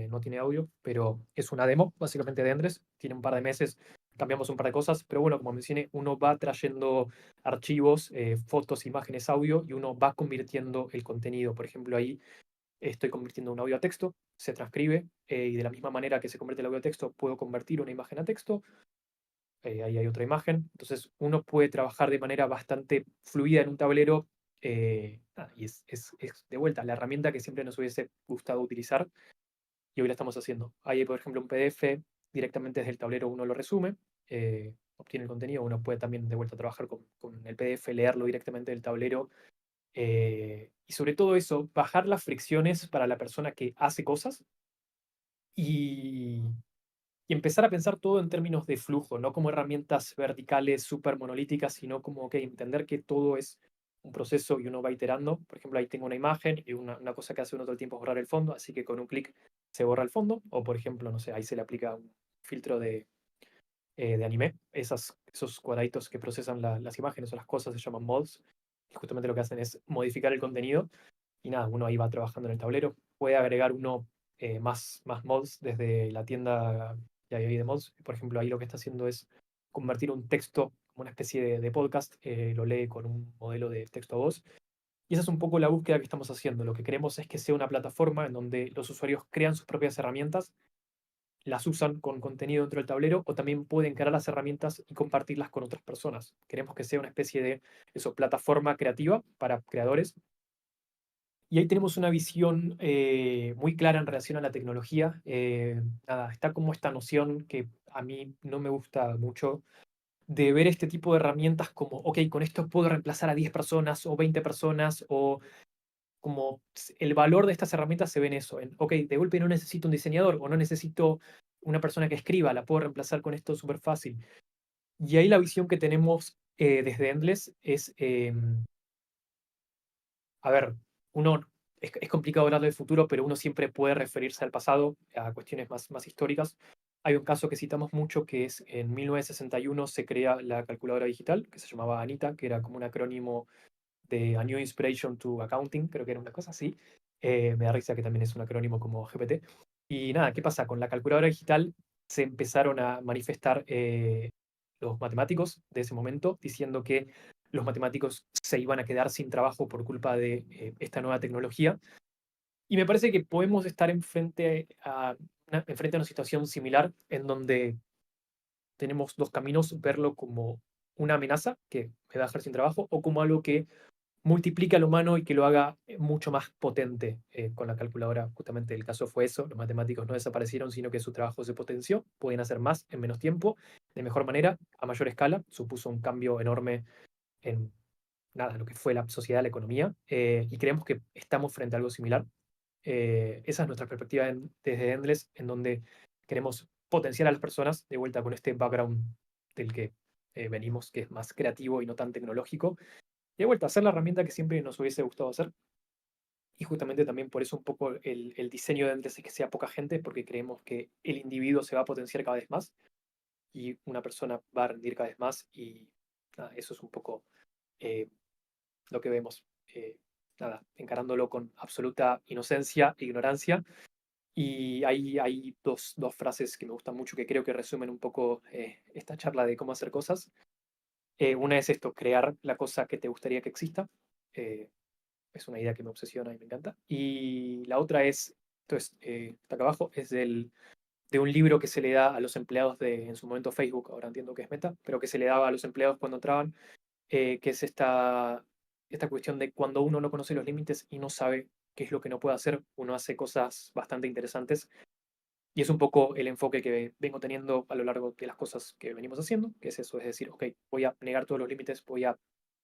No tiene audio, pero es una demo básicamente de Endless. Tiene un par de meses, cambiamos un par de cosas, pero bueno, como mencioné, uno va trayendo archivos, fotos, imágenes, audio y uno va convirtiendo el contenido. Por ejemplo, ahí estoy convirtiendo un audio a texto, se transcribe y de la misma manera que se convierte el audio a texto, puedo convertir una imagen a texto. Ahí hay otra imagen. Entonces, uno puede trabajar de manera bastante fluida en un tablero. Y es de vuelta la herramienta que siempre nos hubiese gustado utilizar y hoy la estamos haciendo. Ahí hay, por ejemplo, un PDF, directamente desde el tablero uno lo resume, obtiene el contenido, uno puede también de vuelta trabajar con el PDF, leerlo directamente del tablero. Y sobre todo eso, bajar las fricciones para la persona que hace cosas y, y empezar a pensar todo en términos de flujo, no como herramientas verticales súper monolíticas, sino como que entender que todo es un proceso y uno va iterando. Por ejemplo, ahí tengo una imagen y una cosa que hace uno todo el tiempo es borrar el fondo, así que con un clic se borra el fondo. O por ejemplo, no sé, ahí se le aplica un filtro de anime. Esos cuadraditos que procesan las imágenes o las cosas se llaman mods. Y justamente lo que hacen es modificar el contenido. Y nada, uno ahí va trabajando en el tablero. Puede agregar uno más mods desde la tienda que hay ahí de mods. Por ejemplo, ahí lo que está haciendo es convertir un texto como una especie de podcast. Lo lee con un modelo de texto a voz. Y esa es un poco la búsqueda que estamos haciendo. Lo que queremos es que sea una plataforma en donde los usuarios crean sus propias herramientas, las usan con contenido dentro del tablero o también pueden crear las herramientas y compartirlas con otras personas. Queremos que sea una especie de eso, plataforma creativa para creadores. Y ahí tenemos una visión muy clara en relación a la tecnología. Nada, está como esta noción que a mí no me gusta mucho de ver este tipo de herramientas como, ok, con esto puedo reemplazar a 10 personas o 20 personas o como el valor de estas herramientas se ve en eso, en, ok, de golpe no necesito un diseñador o no necesito una persona que escriba, la puedo reemplazar con esto súper fácil. Y ahí la visión que tenemos desde Endless es, a ver, uno, es complicado hablar del futuro, pero uno siempre puede referirse al pasado, a cuestiones más históricas. Hay un caso que citamos mucho que es en 1961 se crea la calculadora digital, que se llamaba ANITA, que era como un acrónimo de A New Inspiration to Accounting, creo que era una cosa así. Me da risa que también es un acrónimo como GPT. Y nada, ¿qué pasa? Con la calculadora digital se empezaron a manifestar los matemáticos de ese momento diciendo que los matemáticos se iban a quedar sin trabajo por culpa de esta nueva tecnología. Y me parece que podemos estar enfrente a una situación similar en donde tenemos dos caminos, verlo como una amenaza que me va a dejar sin trabajo o como algo que multiplica al humano y que lo haga mucho más potente con la calculadora. Justamente el caso fue eso, los matemáticos no desaparecieron, sino que su trabajo se potenció, pueden hacer más en menos tiempo, de mejor manera, a mayor escala, supuso un cambio enorme en nada, lo que fue la sociedad, la economía, y creemos que estamos frente a algo similar. Esa es nuestra perspectiva desde Endless, en donde queremos potenciar a las personas de vuelta con este background del que venimos, que es más creativo y no tan tecnológico, y de vuelta, hacer la herramienta que siempre nos hubiese gustado hacer. Y justamente también por eso un poco el diseño de Endless es que sea poca gente, porque creemos que el individuo se va a potenciar cada vez más y una persona va a rendir cada vez más y nada, eso es un poco eh, lo que vemos. Nada, encarándolo con absoluta inocencia e ignorancia. Y hay dos frases que me gustan mucho que creo que resumen un poco esta charla de cómo hacer cosas. Una es esto, crear la cosa que te gustaría que exista. Es una idea que me obsesiona y me encanta. Y la otra es, entonces, está acá abajo, es de un libro que se le da a los empleados en su momento Facebook, ahora entiendo que es Meta, pero que se le daba a los empleados cuando entraban, que es esta cuestión de cuando uno no conoce los límites y no sabe qué es lo que no puede hacer, uno hace cosas bastante interesantes. Y es un poco el enfoque que vengo teniendo a lo largo de las cosas que venimos haciendo, que es eso, es decir, ok, voy a negar todos los límites, voy a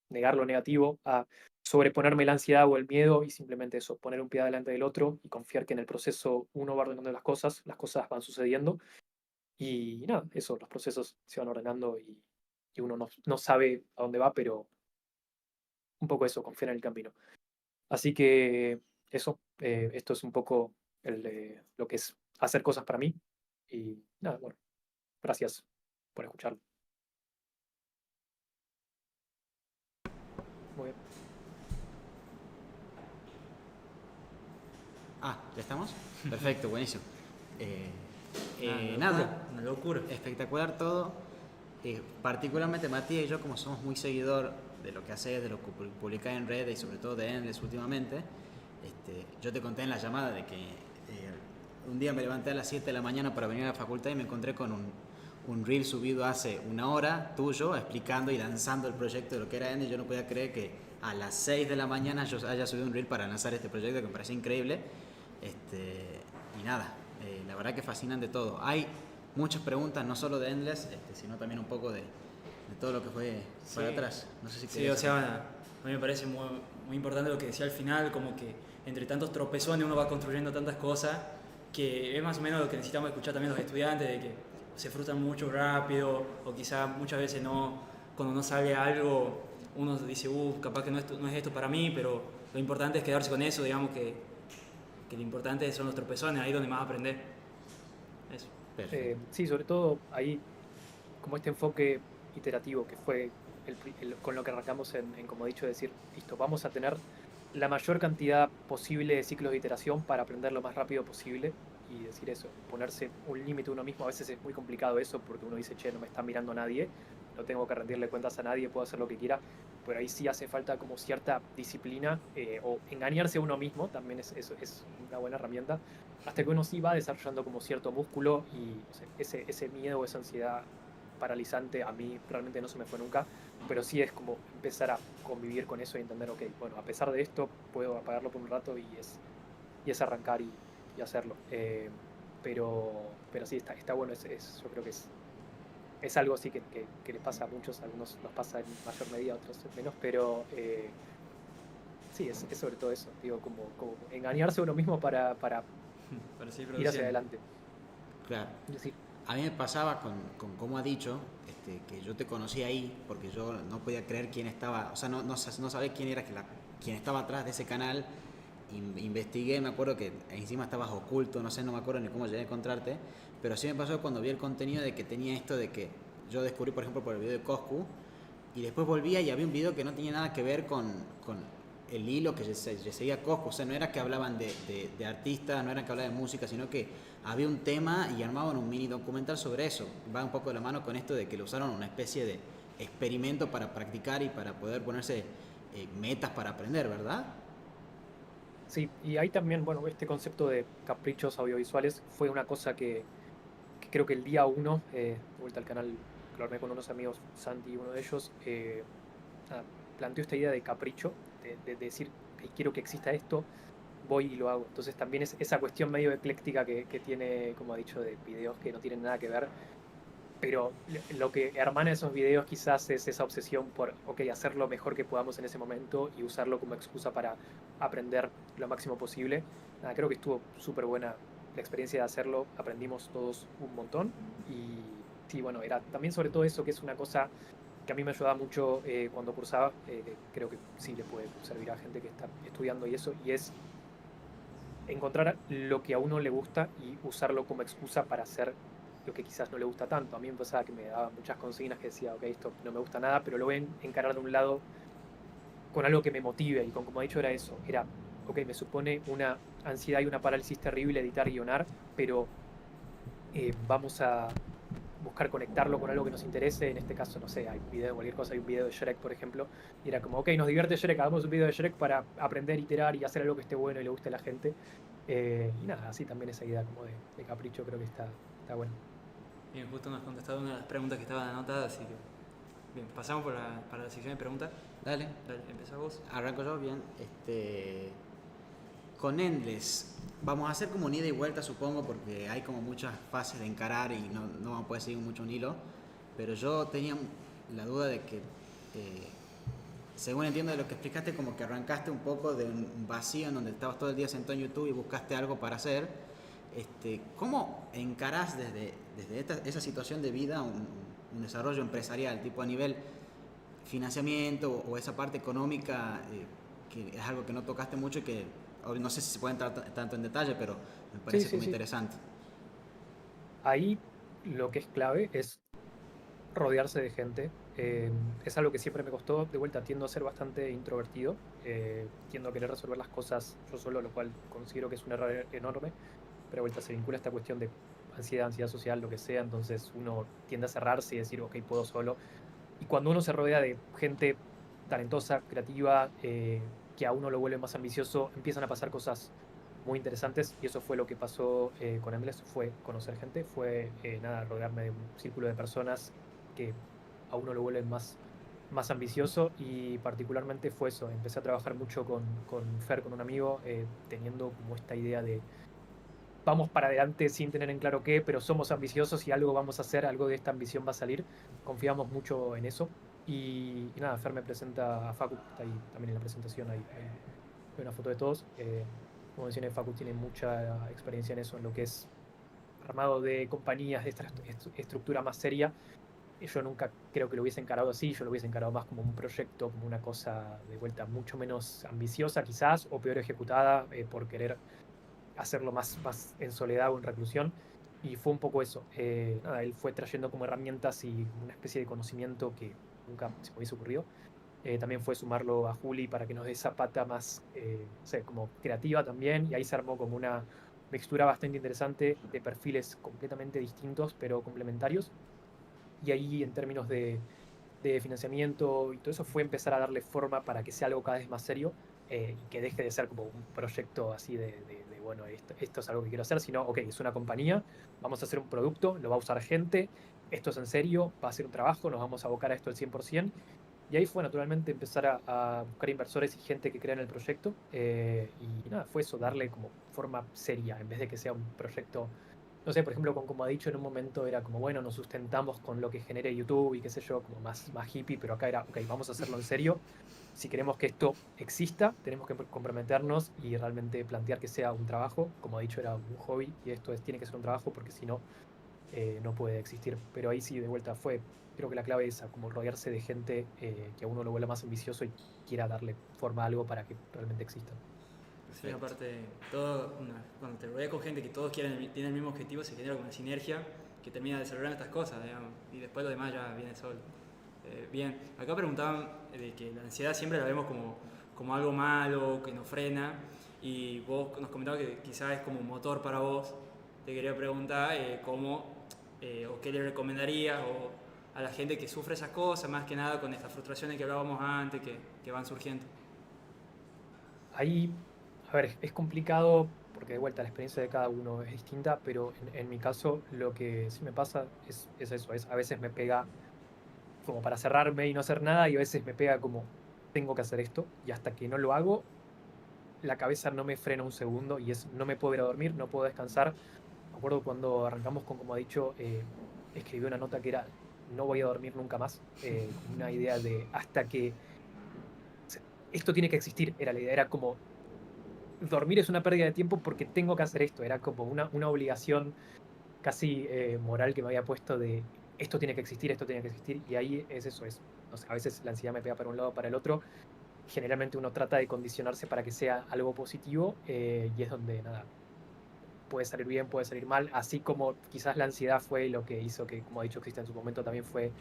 negar lo negativo, a sobreponerme la ansiedad o el miedo y simplemente eso, poner un pie delante del otro y confiar que en el proceso uno va ordenando las cosas van sucediendo y nada, eso, los procesos se van ordenando y uno no sabe a dónde va, pero un poco eso, confiar en el camino. Así que eso, esto es un poco lo que es hacer cosas para mí y nada, bueno, gracias por escucharlo. Muy bien. Ah, ¿ya estamos? Perfecto, buenísimo. Una locura. Espectacular todo. Particularmente Matías y yo, como somos muy seguidor de lo que haces, de lo que publicás en redes y sobre todo de Endless últimamente, yo te conté en la llamada de que un día me levanté a las 7 de la mañana para venir a la facultad y me encontré con un reel subido hace una hora tuyo explicando y lanzando el proyecto de lo que era Endless. Yo no podía creer que a las 6 de la mañana yo haya subido un reel para lanzar este proyecto que me parece increíble. Y nada, la verdad que fascinan de todo. Hay muchas preguntas, no solo de Endless, sino también un poco de todo lo que fue para atrás. No sé si sí, o sea, a mí me parece muy importante lo que decía al final, como que entre tantos tropezones uno va construyendo tantas cosas, que es más o menos lo que necesitamos escuchar también los estudiantes, de que se frustran mucho rápido, o quizás muchas veces no, cuando no sale algo, uno dice, capaz que no es esto para mí, pero lo importante es quedarse con eso, digamos que lo importante son los tropezones, ahí donde más aprender. Eso. Sí, sobre todo ahí, como este enfoque iterativo que fue con lo que arrancamos como he dicho, decir, listo, vamos a tener la mayor cantidad posible de ciclos de iteración para aprender lo más rápido posible y decir eso, ponerse un límite uno mismo. A veces es muy complicado eso porque uno dice, che, no me está mirando nadie, no tengo que rendirle cuentas a nadie, puedo hacer lo que quiera. pero ahí sí hace falta como cierta disciplina o engañarse a uno mismo, también es una buena herramienta, hasta que uno sí va desarrollando como cierto músculo y no sé, ese miedo o esa ansiedad paralizante a mí realmente no se me fue nunca, pero sí es como empezar a convivir con eso y entender, ok, bueno, a pesar de esto puedo apagarlo por un rato y es arrancar y hacerlo. Pero sí, está bueno, yo creo que es algo así que les pasa a muchos, a algunos nos pasa en mayor medida, a otros en menos, pero sí, es sobre todo eso, digo, como engañarse a uno mismo para Para seguir ir hacia produciendo. adelante. Claro. Es decir, A mí me pasaba con cómo ha dicho, que yo te conocí ahí, porque yo no podía creer quién estaba, o sea, no sabía quién era quien estaba atrás de ese canal. Investigué, me acuerdo que encima estabas oculto, no me acuerdo ni cómo llegué a encontrarte, pero sí me pasó cuando vi el contenido de que tenía esto de que yo descubrí, por ejemplo, por el video de Coscu, y después volvía y había un video que no tenía nada que ver con el hilo que seguía Coscu, o sea, no era que hablaban de artistas, no era que hablaban de música, sino que había un tema y armaban un mini documental sobre eso. Va un poco de la mano con esto de que lo usaron una especie de experimento para practicar y para poder ponerse metas para aprender, ¿verdad? sí, y ahí también, bueno, este concepto de caprichos audiovisuales fue una cosa que creo que el día uno, de vuelta al canal, que lo armé con unos amigos, Santi, uno de ellos, nada, planteó esta idea de capricho, de decir, "Ok, quiero que exista esto, voy y lo hago". Entonces también es esa cuestión medio ecléctica que tiene, como ha dicho, de videos que no tienen nada que ver, pero lo que hermana esos videos quizás es esa obsesión por, ok, hacer lo mejor que podamos en ese momento y usarlo como excusa para aprender lo máximo posible. Nada, creo que estuvo súper buena la experiencia de hacerlo, aprendimos todos un montón y sí, bueno, era también sobre todo eso que es una cosa que a mí me ayudaba mucho cuando cursaba, creo que sí le puede servir a gente que está estudiando y eso, y es encontrar lo que a uno le gusta y usarlo como excusa para hacer lo que quizás no le gusta tanto. A mí me pasaba que me daban muchas consignas que decía, ok, esto no me gusta nada, pero lo voy a encarar de un lado con algo que me motive, y con como ha dicho era eso, era, ok, me supone una ansiedad y una parálisis terrible editar y guionar, pero vamos a buscar conectarlo con algo que nos interese. En este caso, no sé, hay un video de cualquier cosa, hay un video de Shrek, por ejemplo, y era como, ok, nos divierte Shrek, hagamos un video de Shrek para aprender, iterar y hacer algo que esté bueno y le guste a la gente. Y nada, así también esa idea como de capricho creo que está bueno. Bien, justo nos has contestado una de las preguntas que estaban anotadas, así que. Bien, pasamos para la sección de preguntas. Dale, Dale, empezá vos. arranco yo bien. Con Endless, vamos a hacer como un ida y vuelta, supongo, porque hay como muchas fases de encarar y no vamos a poder seguir mucho un hilo. Pero yo tenía la duda de que, según entiendo de lo que explicaste, como que arrancaste un poco de un vacío en donde estabas todo el día sentado en YouTube y buscaste algo para hacer. ¿Cómo encarás desde esa situación de vida un desarrollo empresarial, tipo a nivel financiamiento o esa parte económica, que es algo que no tocaste mucho y que no sé si se puede entrar tanto en detalle, pero me Sí, parece sí, como sí. interesante. Ahí lo que es clave es rodearse de gente. Es algo que siempre me costó. De vuelta, tiendo a ser bastante introvertido. Tiendo a querer resolver las cosas yo solo, lo cual considero que es un error enorme. Pero de vuelta se vincula a esta cuestión de ansiedad social, lo que sea. Entonces uno tiende a cerrarse y decir, ok, puedo solo. Y cuando uno se rodea de gente talentosa, creativa, que a uno lo vuelve más ambicioso, empiezan a pasar cosas muy interesantes. Y eso fue lo que pasó con Endless, fue conocer gente, fue nada, rodearme de un círculo de personas que a uno lo vuelven más ambicioso, y particularmente fue eso. Empecé a trabajar mucho con Fer, con un amigo, teniendo como esta idea de vamos para adelante sin tener en claro qué, pero somos ambiciosos y algo vamos a hacer, algo de esta ambición va a salir. Confiamos mucho en eso. Y nada, Fer me presenta a Facu, que está ahí también en la presentación, hay una foto de todos. Como mencioné, Facu tiene mucha experiencia en eso, en lo que es armado de compañías, de esta estructura más seria. Y yo nunca creo que lo hubiese encarado así, yo lo hubiese encarado más como un proyecto, como una cosa de vuelta mucho menos ambiciosa quizás, o peor ejecutada, por querer hacerlo más en soledad o en reclusión. Y fue un poco eso. Nada, él fue trayendo como herramientas y una especie de conocimiento que nunca se me hubiese ocurrido. También fue sumarlo a Juli para que nos dé esa pata más, no sé, como creativa también. Y ahí se armó como una mixtura bastante interesante de perfiles completamente distintos, pero complementarios. Y ahí en términos de financiamiento y todo eso fue empezar a darle forma para que sea algo cada vez más serio y que deje de ser como un proyecto así bueno, esto es algo que quiero hacer, sino, ok, es una compañía, vamos a hacer un producto, lo va a usar gente, esto es en serio, va a ser un trabajo, nos vamos a abocar a esto al 100%. Y ahí fue naturalmente empezar a buscar inversores y gente que crea en el proyecto. Y nada, fue eso, darle como forma seria, en vez de que sea un proyecto, no sé, por ejemplo, como ha dicho, en un momento era como, bueno, nos sustentamos con lo que genere YouTube y qué sé yo, como más hippie, pero acá era, ok, vamos a hacerlo en serio. Si queremos que esto exista, tenemos que comprometernos y realmente plantear que sea un trabajo. Como ha dicho, era un hobby y tiene que ser un trabajo porque si no, no puede existir. Pero ahí sí, de vuelta, creo que la clave es como rodearse de gente que a uno lo vuelva más ambicioso y quiera darle forma a algo para que realmente exista. Sí, aparte, cuando te rodeas con gente que todos tienen el mismo objetivo, se genera como una sinergia que termina desarrollando estas cosas, digamos, y después lo demás ya viene solo. Bien, acá preguntaban de que la ansiedad siempre la vemos como algo malo, que nos frena, y vos nos comentabas que quizás es como un motor para vos. Te quería preguntar cómo o qué le recomendarías a la gente que sufre esas cosas, más que nada con estas frustraciones que hablábamos antes, que van surgiendo. Ahí, a ver, es complicado porque de vuelta la experiencia de cada uno es distinta, pero en mi caso lo que sí me pasa es eso, a veces me pega como para cerrarme y no hacer nada y a veces me pega como tengo que hacer esto y hasta que no lo hago, la cabeza no me frena un segundo y no me puedo ir a dormir, no puedo descansar. Me acuerdo cuando arrancamos con, como ha dicho, escribí una nota que era no voy a dormir nunca más, con una idea de hasta que esto tiene que existir, era la idea, era como dormir es una pérdida de tiempo porque tengo que hacer esto, era como una obligación casi moral que me había puesto de esto tiene que existir, y ahí es eso, no sé, a veces la ansiedad me pega para un lado, para el otro, generalmente uno trata de condicionarse para que sea algo positivo y es donde nada, puede salir bien, puede salir mal, así como quizás la ansiedad fue lo que hizo que, como ha dicho Cristian en su momento, también fue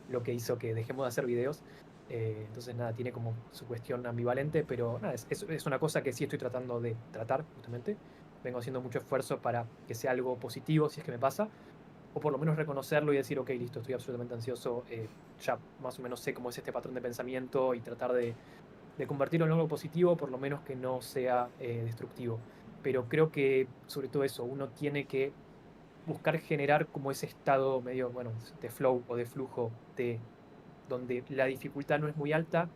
lo que hizo que dejemos de hacer videos. Entonces, nada, tiene como su cuestión ambivalente, pero nada, es una cosa que sí estoy tratando de tratar, justamente. Vengo haciendo mucho esfuerzo para que sea algo positivo, si es que me pasa, o por lo menos reconocerlo y decir, ok, listo, estoy absolutamente ansioso, ya más o menos sé cómo es este patrón de pensamiento y tratar de convertirlo en algo positivo, por lo menos que no sea destructivo. Pero creo que, sobre todo eso, uno tiene que buscar generar como ese estado medio, bueno, de flow o de flujo, donde la dificultad no es muy alta,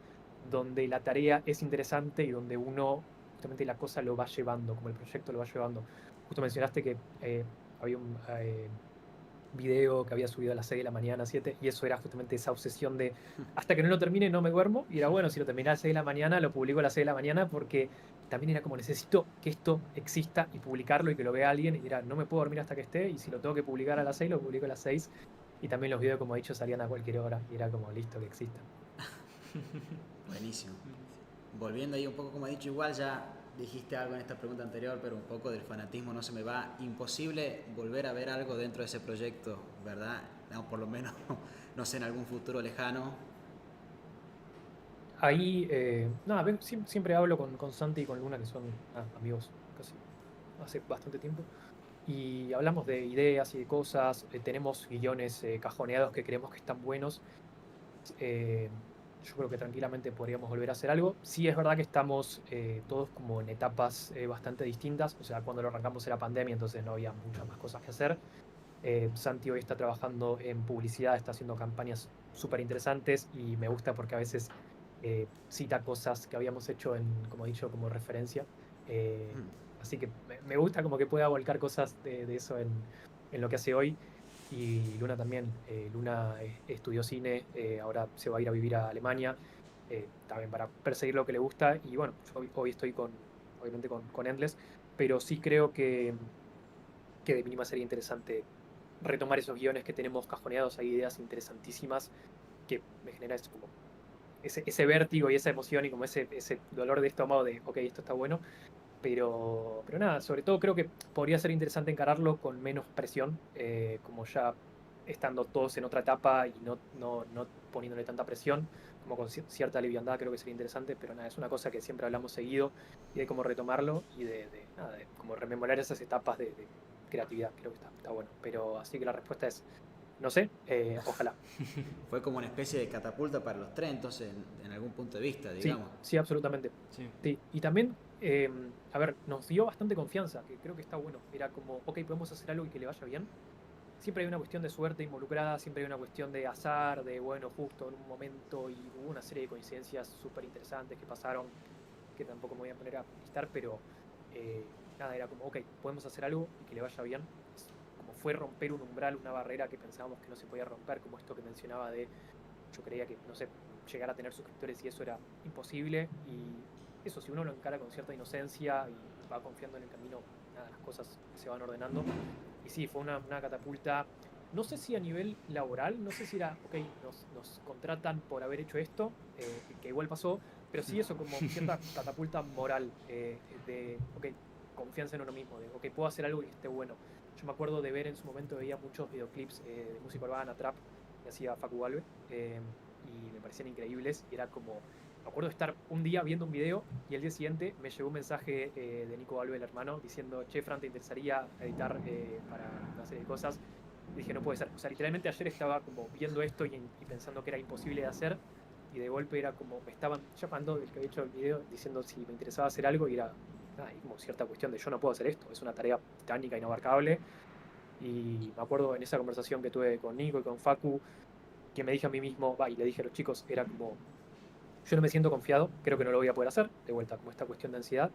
donde la tarea es interesante y donde uno, justamente la cosa lo va llevando, como el proyecto lo va llevando. Justo mencionaste que había un video que había subido a las 6 de la mañana, 7, y eso era justamente esa obsesión de hasta que no lo termine no me duermo, y era bueno, si lo terminé a las 6 de la mañana, lo publico a las 6 de la mañana, porque también era como necesito que esto exista y publicarlo y que lo vea alguien, y era no me puedo dormir hasta que esté, y si lo tengo que publicar a las 6, lo publico a las 6, y también los videos, como he dicho, salían a cualquier hora, y era como listo que exista. Buenísimo. Volviendo ahí un poco, como he dicho, igual ya dijiste algo en esta pregunta anterior, pero un poco del fanatismo no se me va. Imposible volver a ver algo dentro de ese proyecto, ¿verdad? No, por lo menos, no sé, en algún futuro lejano. Ahí, nada, siempre hablo con Santi y con Luna, que son amigos casi hace bastante tiempo. Y hablamos de ideas y de cosas, tenemos guiones cajoneados que creemos que están buenos. Eh, yo creo que tranquilamente podríamos volver a hacer algo. Sí es verdad que estamos todos como en etapas bastante distintas, o sea, cuando lo arrancamos era pandemia, entonces no había muchas más cosas que hacer. Santi hoy está trabajando en publicidad, está haciendo campañas súper interesantes y me gusta porque a veces cita cosas que habíamos hecho como he dicho, como referencia. Eh, Así que me gusta como que pueda volcar cosas de eso en lo que hace hoy. Y Luna también. Luna estudió cine, ahora se va a ir a vivir a Alemania, también para perseguir lo que le gusta. Y bueno, yo hoy estoy obviamente con Endless, pero sí creo que de mínima sería interesante retomar esos guiones que tenemos cajoneados. Hay ideas interesantísimas que me genera como ese vértigo y esa emoción y como ese dolor de estómago de, ok, esto está bueno. Pero nada, sobre todo creo que podría ser interesante encararlo con menos presión, como ya estando todos en otra etapa y no poniéndole tanta presión, como con cierta liviandad creo que sería interesante, pero nada, es una cosa que siempre hablamos seguido y de cómo retomarlo y nada, de como rememorar esas etapas de creatividad, creo que está bueno. Pero así que la respuesta es no sé, ojalá. Fue como una especie de catapulta para los tres, entonces, en algún punto de vista, Sí, digamos. sí, absolutamente. Sí. Sí, y también, a ver, nos dio bastante confianza, que creo que está bueno. Era como, ok, podemos hacer algo y que le vaya bien. Siempre hay una cuestión de suerte involucrada, siempre hay una cuestión de azar, de bueno, justo en un momento, y hubo una serie de coincidencias súper interesantes que pasaron, que tampoco me voy a poner a listar, pero nada, era como, ok, podemos hacer algo y que le vaya bien. Como fue romper un umbral, una barrera que pensábamos que no se podía romper, como esto que mencionaba de, yo creía que, no sé, llegar a tener suscriptores y eso era imposible, y eso, si uno lo encara con cierta inocencia y va confiando en el camino, nada, las cosas se van ordenando. Y sí, fue una catapulta, no sé si a nivel laboral, no sé si era, ok, nos contratan por haber hecho esto, que igual pasó, pero sí eso como cierta catapulta moral, de, ok, confianza en uno mismo, de, ok, puedo hacer algo y que esté bueno. Yo me acuerdo de ver en su momento, veía muchos videoclips de música urbana, trap, que hacía Facu Valve, y me parecían increíbles, y era como, me acuerdo de estar un día viendo un video y el día siguiente me llegó un mensaje de Nico Valve, el hermano, diciendo, che, Fran, ¿te interesaría editar para una serie de cosas? Y dije, no puede ser. O sea, literalmente ayer estaba como viendo esto y pensando que era imposible de hacer, y de golpe era como, me estaban llamando del que había hecho el video diciendo si me interesaba hacer algo, y era, nada, hay como cierta cuestión de yo no puedo hacer esto, es una tarea titánica, inabarcable. Y me acuerdo en esa conversación que tuve con Nico y con Facu, que me dije a mí mismo, va, y le dije a los chicos, era como, yo no me siento confiado, creo que no lo voy a poder hacer, de vuelta, como esta cuestión de ansiedad,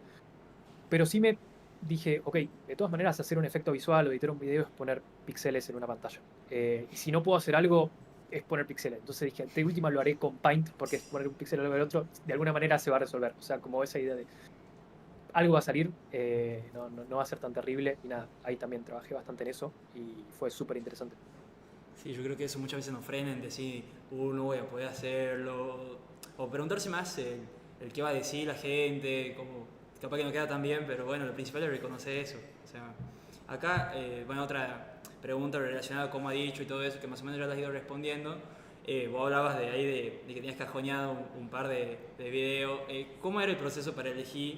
pero sí me dije, ok, de todas maneras hacer un efecto visual o editar un video es poner píxeles en una pantalla. Y si no puedo hacer algo, es poner píxeles. Entonces dije, de última lo haré con Paint, porque es poner un píxel al lado del otro, de alguna manera se va a resolver. O sea, como esa idea de algo va a salir, no va a ser tan terrible, y nada, ahí también trabajé bastante en eso y fue súper interesante. Sí, yo creo que eso muchas veces nos frena en decir, no voy a poder hacerlo, o preguntarse más el qué va a decir la gente, como, capaz que no queda tan bien, pero bueno, lo principal es reconocer eso. O sea, acá, bueno, otra pregunta relacionada a cómo ha dicho y todo eso, que más o menos ya la has ido respondiendo. Vos hablabas de ahí de que tenías cajoneado un par de videos. ¿Cómo era el proceso para elegir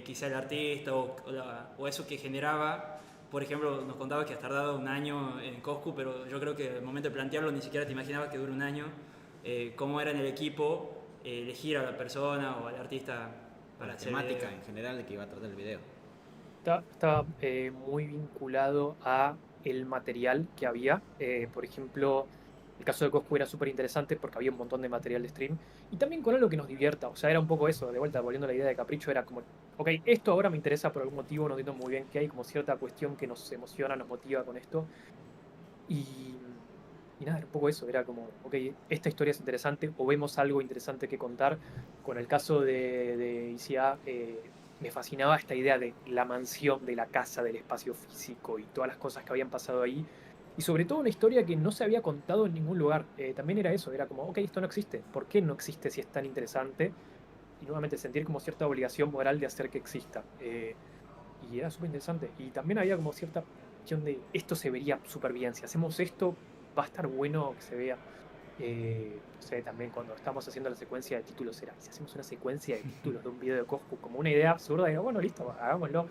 quizá el artista o eso que generaba? Por ejemplo, nos contaba que has tardado un año en Coscu, pero yo creo que al momento de plantearlo ni siquiera te imaginabas que dure un año. ¿Cómo era en el equipo elegir a la persona o al artista para La hacer el temática video? en general de que iba a tratar el video. Está muy vinculado a el material que había. Por ejemplo, el caso de Coscu era súper interesante porque había un montón de material de stream. Y también con algo que nos divierta. O sea, era un poco eso, de vuelta, volviendo a la idea de Capricho, era como, ok, esto ahora me interesa por algún motivo, no entiendo muy bien qué hay, como cierta cuestión que nos emociona, nos motiva con esto. Y, y nada, era un poco eso, era como, ok, esta historia es interesante o vemos algo interesante que contar. Con el caso de ICA, me fascinaba esta idea de la mansión, de la casa, del espacio físico y todas las cosas que habían pasado ahí. Y sobre todo una historia que no se había contado en ningún lugar. También era eso, era como, ok, esto no existe. ¿Por qué no existe si es tan interesante? Y nuevamente sentir como cierta obligación moral de hacer que exista. Y era súper interesante. Y también había como cierta cuestión de esto se vería súper bien. Si hacemos esto, va a estar bueno que se vea. No sé, también cuando estamos haciendo la secuencia de títulos, era, si hacemos una secuencia de títulos de un video de Coscu como una idea absurda, era bueno, listo, hagámoslo.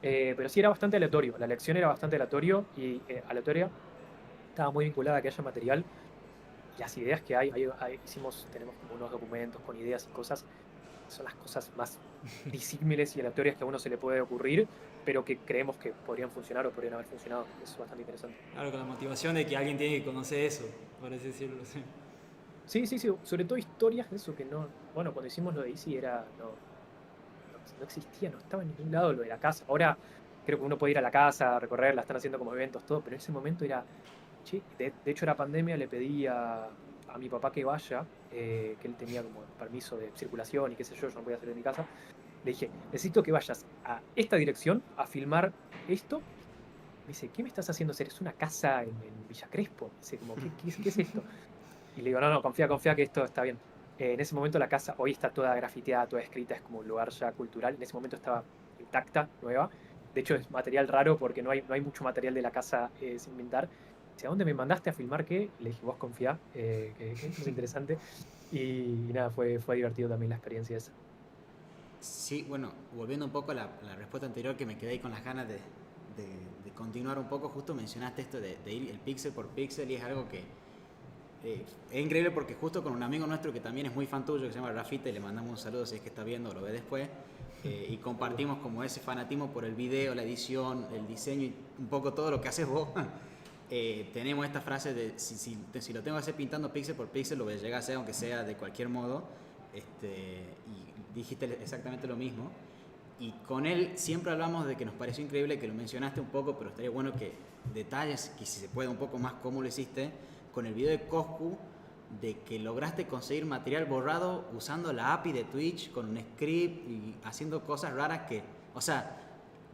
Pero sí era bastante aleatorio. La elección era bastante aleatorio y aleatoria. Estaba muy vinculada a que haya material. Y las ideas que tenemos como unos documentos con ideas y cosas, son las cosas más disímiles y aleatorias que a uno se le puede ocurrir, pero que creemos que podrían funcionar o podrían haber funcionado. Es bastante interesante. Claro, con la motivación de que alguien tiene que conocer eso, por así decirlo. Sí. Sí, sí, sí, sobre todo historias de eso que no, bueno, cuando hicimos lo de Easy era, no existía, no estaba en ningún lado lo de la casa. Ahora creo que uno puede ir a la casa, recorrerla, están haciendo como eventos, todo, pero en ese momento era, che, de hecho era pandemia, le pedí a mi papá que vaya, que él tenía como permiso de circulación y qué sé yo no podía salir de mi casa. Le dije, necesito que vayas a esta dirección a filmar esto. Me dice, ¿qué me estás haciendo hacer? Es una casa en Villa Crespo. Me dice, como, ¿qué es esto? Y le digo, no, confía que esto está bien. En ese momento la casa hoy está toda grafiteada, toda escrita, es como un lugar ya cultural. En ese momento estaba intacta, nueva. De hecho, es material raro porque no hay mucho material de la casa sin pintar. Dice, ¿a dónde me mandaste a filmar qué? Y le dije, vos confía, que esto es interesante. Y nada, fue divertido también la experiencia esa. Sí, bueno, volviendo un poco a la respuesta anterior, que me quedé ahí con las ganas de de continuar un poco, justo mencionaste esto de ir el píxel por píxel y es algo que es increíble porque justo con un amigo nuestro que también es muy fan tuyo, que se llama Rafita, y le mandamos un saludo si es que está viendo o lo ve después, y compartimos como ese fanatismo por el video, la edición, el diseño y un poco todo lo que haces vos. Tenemos esta frase de si lo tengo que hacer pintando píxel por píxel, lo voy a llegar a hacer aunque sea de cualquier modo. Y dijiste exactamente lo mismo. Y con él siempre hablamos de que nos pareció increíble, que lo mencionaste un poco, pero estaría bueno que detalles, que si se puede un poco más cómo lo hiciste, con el video de Coscu, de que lograste conseguir material borrado usando la API de Twitch con un script y haciendo cosas raras que, o sea,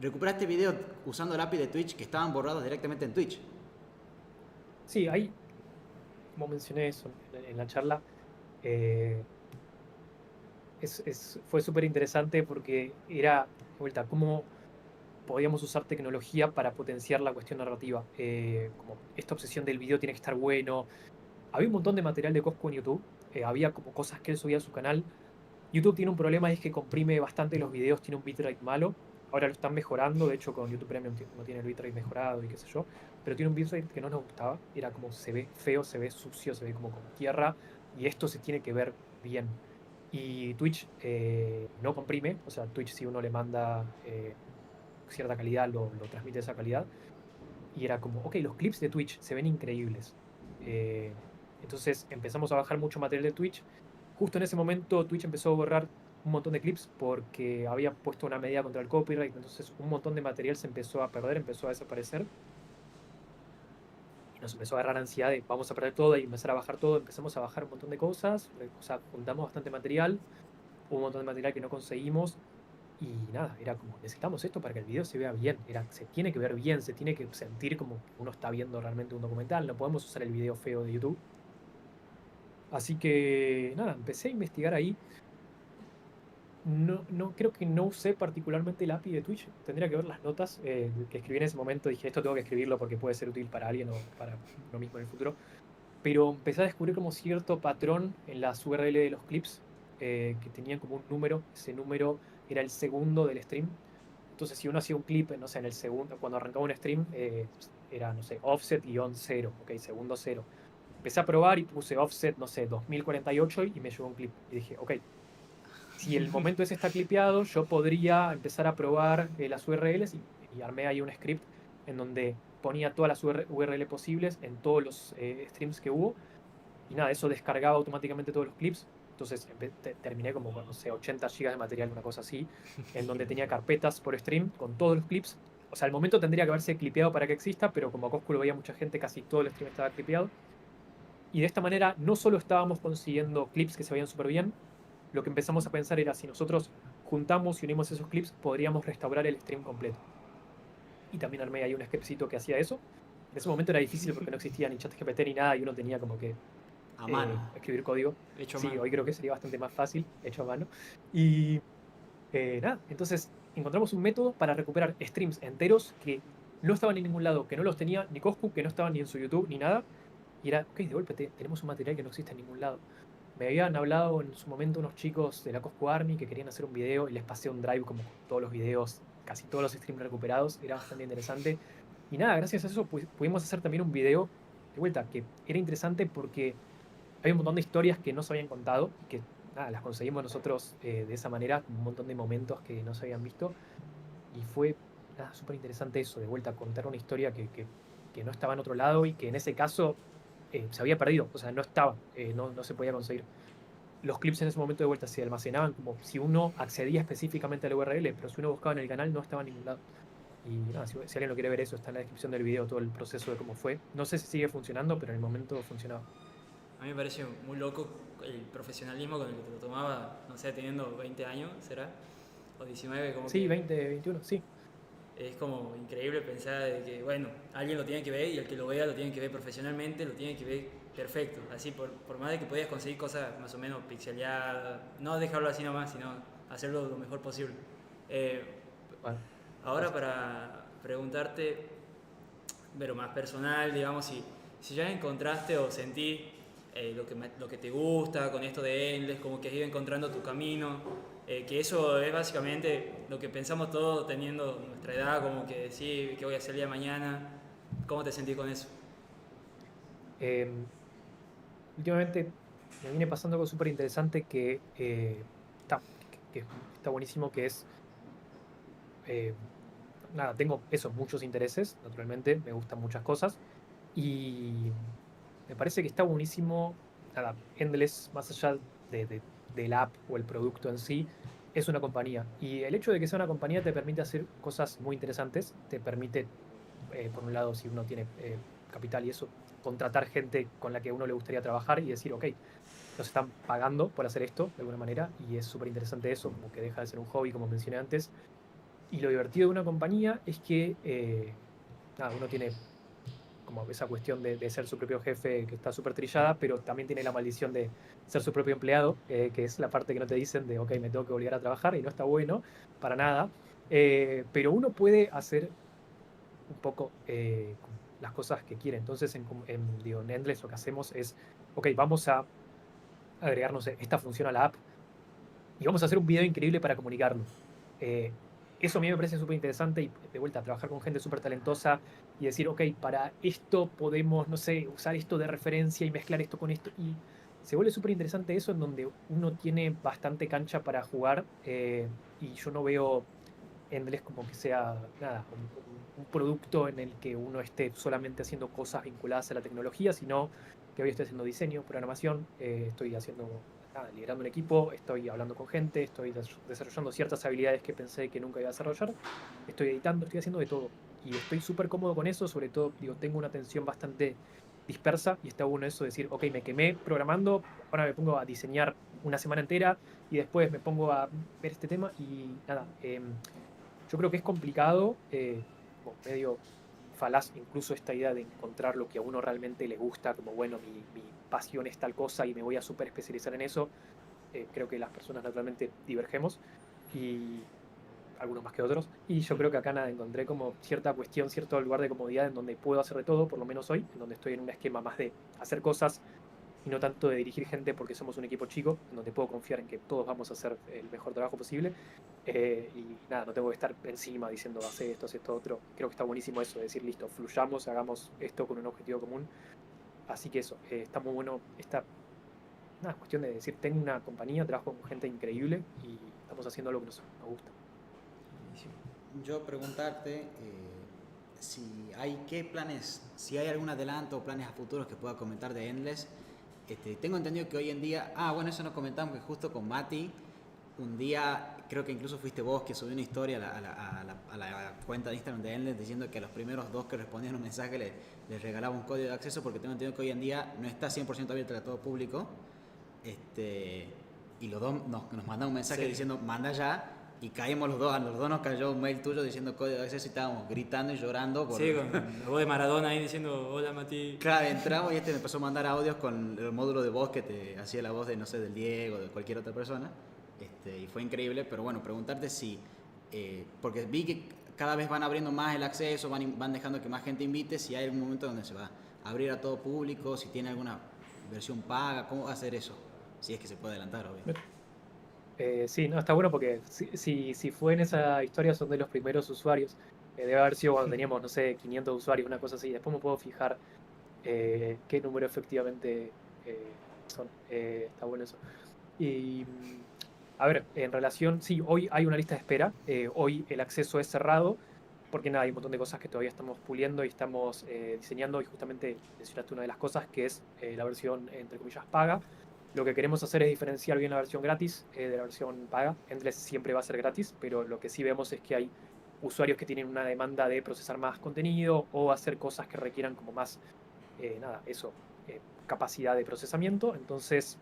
recuperaste video usando la API de Twitch que estaban borrados directamente en Twitch. Sí, ahí, como mencioné eso en la charla, eh, fue súper interesante porque era, de vuelta, cómo podíamos usar tecnología para potenciar la cuestión narrativa. Como esta obsesión del video tiene que estar bueno. Había un montón de material de Coscu en YouTube. Había como cosas que él subía a su canal. YouTube tiene un problema, es que comprime bastante los videos, tiene un bitrate malo. Ahora lo están mejorando, de hecho con YouTube Premium no tiene el bitrate mejorado y qué sé yo. Pero tiene un bitrate que no nos gustaba. Era como se ve feo, se ve sucio, se ve como con tierra. Y esto se tiene que ver bien. Y Twitch no comprime, o sea, Twitch si uno le manda cierta calidad, lo transmite esa calidad. Y era como, ok, los clips de Twitch se ven increíbles. Entonces empezamos a bajar mucho material de Twitch. Justo en ese momento Twitch empezó a borrar un montón de clips porque había puesto una medida contra el copyright, entonces un montón de material se empezó a perder, empezó a desaparecer. Y nos empezó a agarrar ansiedad de vamos a perder todo y empezar a bajar todo. Empezamos a bajar un montón de cosas, o sea, juntamos bastante material, un montón de material que no conseguimos. Y nada, era como, necesitamos esto para que el video se vea bien. Se tiene que ver bien, se tiene que sentir como que uno está viendo realmente un documental. No podemos usar el video feo de YouTube. Así que nada, empecé a investigar ahí. No, creo que no usé particularmente el API de Twitch. Tendría que ver las notas que escribí en ese momento. Dije, esto tengo que escribirlo porque puede ser útil para alguien o para uno mismo en el futuro. Pero empecé a descubrir como cierto patrón en las URL de los clips que tenían como un número. Ese número era el segundo del stream. Entonces, si uno hacía un clip, no sé, en el segundo, cuando arrancaba un stream, era, no sé, offset-0, ok, segundo 0. Empecé a probar y puse offset, no sé, 2048 y me llegó un clip. Y dije, ok, si el momento ese está clipeado, yo podría empezar a probar las URLs y armé ahí un script en donde ponía todas las URL posibles en todos los streams que hubo. Y nada, eso descargaba automáticamente todos los clips. Entonces terminé como, no sé, 80 GB de material, una cosa así, en donde tenía carpetas por stream con todos los clips. O sea, al momento tendría que haberse clipeado para que exista, pero como a Coscu lo veía mucha gente, casi todo el stream estaba clipeado. Y de esta manera no solo estábamos consiguiendo clips que se veían súper bien, lo que empezamos a pensar era si nosotros juntamos y unimos esos clips, podríamos restaurar el stream completo. Y también armé ahí un scriptcito que hacía eso. En ese momento era difícil porque no existía ni ChatGPT ni nada y uno tenía como que A mano. escribir código. Hecho a Sí, mano. hoy creo que sería bastante más fácil, hecho a mano. Y nada, entonces encontramos un método para recuperar streams enteros que no estaban en ningún lado, que no los tenía ni Coscu, que no estaban ni en su YouTube ni nada. Y era, ok, de golpe tenemos un material que no existe en ningún lado. Me habían hablado en su momento unos chicos de la Coscu Army que querían hacer un video y les pasé un drive como con todos los videos, casi todos los streams recuperados. Era bastante interesante. Y nada, gracias a eso pudimos hacer también un video de vuelta que era interesante porque hay un montón de historias que no se habían contado, que nada, las conseguimos nosotros de esa manera, un montón de momentos que no se habían visto. Y fue súper interesante eso, de vuelta, contar una historia que no estaba en otro lado y que en ese caso se había perdido, o sea, no estaba, no se podía conseguir. Los clips en ese momento de vuelta se almacenaban como si uno accedía específicamente a la URL, pero si uno buscaba en el canal no estaba en ningún lado. Y nada, si alguien lo quiere ver, eso está en la descripción del video, todo el proceso de cómo fue. No sé si sigue funcionando, pero en el momento funcionaba. A mí me parece muy loco el profesionalismo con el que te lo tomaba, no sé, teniendo 20 años, ¿será? O 19, como Sí, que 20, 21, sí. es como increíble pensar de que, bueno, alguien lo tiene que ver y el que lo vea lo tiene que ver profesionalmente, lo tiene que ver perfecto. Así, por más de que podías conseguir cosas más o menos pixeleadas, no dejarlo así nomás, sino hacerlo lo mejor posible. Bueno, Ahora para preguntarte, pero más personal, digamos, si ya encontraste o sentí lo que te gusta con esto de Endless, como que has ido encontrando tu camino, que eso es básicamente lo que pensamos todos teniendo nuestra edad, como que sí, que voy a hacer el día de mañana. ¿Cómo te sentís con eso? Em, Últimamente me viene pasando algo súper interesante está, que está buenísimo, que es, eh, nada, tengo esos muchos intereses, naturalmente, me gustan muchas cosas, y me parece que está buenísimo, nada, Endless, más allá del app o el producto en sí, es una compañía. Y el hecho de que sea una compañía te permite hacer cosas muy interesantes, te permite, por un lado, si uno tiene capital y eso, contratar gente con la que a uno le gustaría trabajar y decir, ok, nos están pagando por hacer esto de alguna manera, y es súper interesante eso, como que deja de ser un hobby, como mencioné antes. Y lo divertido de una compañía es que, nada, uno tiene como esa cuestión de ser su propio jefe que está súper trillada, pero también tiene la maldición de ser su propio empleado, que es la parte que no te dicen de, ok, me tengo que obligar a trabajar y no está bueno para nada. Pero uno puede hacer un poco las cosas que quiere. Entonces, digo, en Endless lo que hacemos es, ok, vamos a agregar, no sé, esta función a la app y vamos a hacer un video increíble para comunicarlo. Eh, Eso a mí me parece súper interesante y de vuelta, trabajar con gente súper talentosa y decir, ok, para esto podemos, no sé, usar esto de referencia y mezclar esto con esto. Y se vuelve súper interesante eso en donde uno tiene bastante cancha para jugar, y yo no veo Endless como que sea, nada, un producto en el que uno esté solamente haciendo cosas vinculadas a la tecnología, sino que hoy estoy haciendo diseño, programación, estoy haciendo, nada, liderando un equipo, estoy hablando con gente, estoy desarrollando ciertas habilidades que pensé que nunca iba a desarrollar, estoy editando, estoy haciendo de todo. Y estoy súper cómodo con eso, sobre todo, digo, tengo una atención bastante dispersa y está bueno eso de decir, ok, me quemé programando, ahora me pongo a diseñar una semana entera y después me pongo a ver este tema y nada. Yo creo que es complicado, como medio falaz incluso esta idea de encontrar lo que a uno realmente le gusta, como bueno, mi pasión es tal cosa y me voy a súper especializar en eso. Creo que las personas naturalmente divergemos y algunos más que otros. Y yo creo que acá nada, encontré como cierta cuestión, cierto lugar de comodidad en donde puedo hacer de todo, por lo menos hoy, en donde estoy en un esquema más de hacer cosas y no tanto de dirigir gente porque somos un equipo chico, en donde puedo confiar en que todos vamos a hacer el mejor trabajo posible. Y nada, no tengo que estar encima diciendo, hace esto, otro. Creo que está buenísimo eso, de decir, listo, fluyamos, hagamos esto con un objetivo común. Así que eso, está muy bueno esta, nada, cuestión de decir, tengo una compañía, trabajo con gente increíble y estamos haciendo algo que nos gusta. Yo preguntarte si hay qué planes, si hay algún adelanto o planes a futuros que pueda comentar de Endless. Tengo entendido que hoy en día, bueno, eso nos comentamos que justo con Mati, un día, creo que incluso fuiste vos que subió una historia a la cuenta de Instagram de Endless diciendo que a los primeros dos que respondían un mensaje les regalaba un código de acceso, porque tengo entendido que hoy en día no está 100% abierto a todo público. Y los dos nos mandaron un mensaje Sí. diciendo manda ya, y caímos los dos, a los dos nos cayó un mail tuyo diciendo código de acceso y estábamos gritando y llorando Sí, con la voz de Maradona ahí diciendo, hola Mati. Claro, entramos y me empezó a mandar audios con el módulo de voz que te hacía la voz de, no sé, del Diego, de cualquier otra persona. Y fue increíble, pero bueno, preguntarte si, porque vi que cada vez van abriendo más el acceso, van dejando que más gente invite, si hay algún momento donde se va a abrir a todo público, si tiene alguna versión paga, cómo va a ser eso, si es que se puede adelantar, obvio. Sí, no, está bueno porque si fue en esa historia son de los primeros usuarios. Debe haber sido cuando teníamos, no sé, 500 usuarios, una cosa así. Después me puedo fijar qué número efectivamente son. Está bueno eso. Y, a ver, en relación, sí, hoy hay una lista de espera. Hoy el acceso es cerrado porque nada, hay un montón de cosas que todavía estamos puliendo y estamos diseñando, y justamente mencionaste una de las cosas que es la versión, entre comillas, paga. Lo que queremos hacer es diferenciar bien la versión gratis de la versión paga. Endless siempre va a ser gratis, pero lo que sí vemos es que hay usuarios que tienen una demanda de procesar más contenido o hacer cosas que requieran como más, nada, eso, capacidad de procesamiento. Entonces,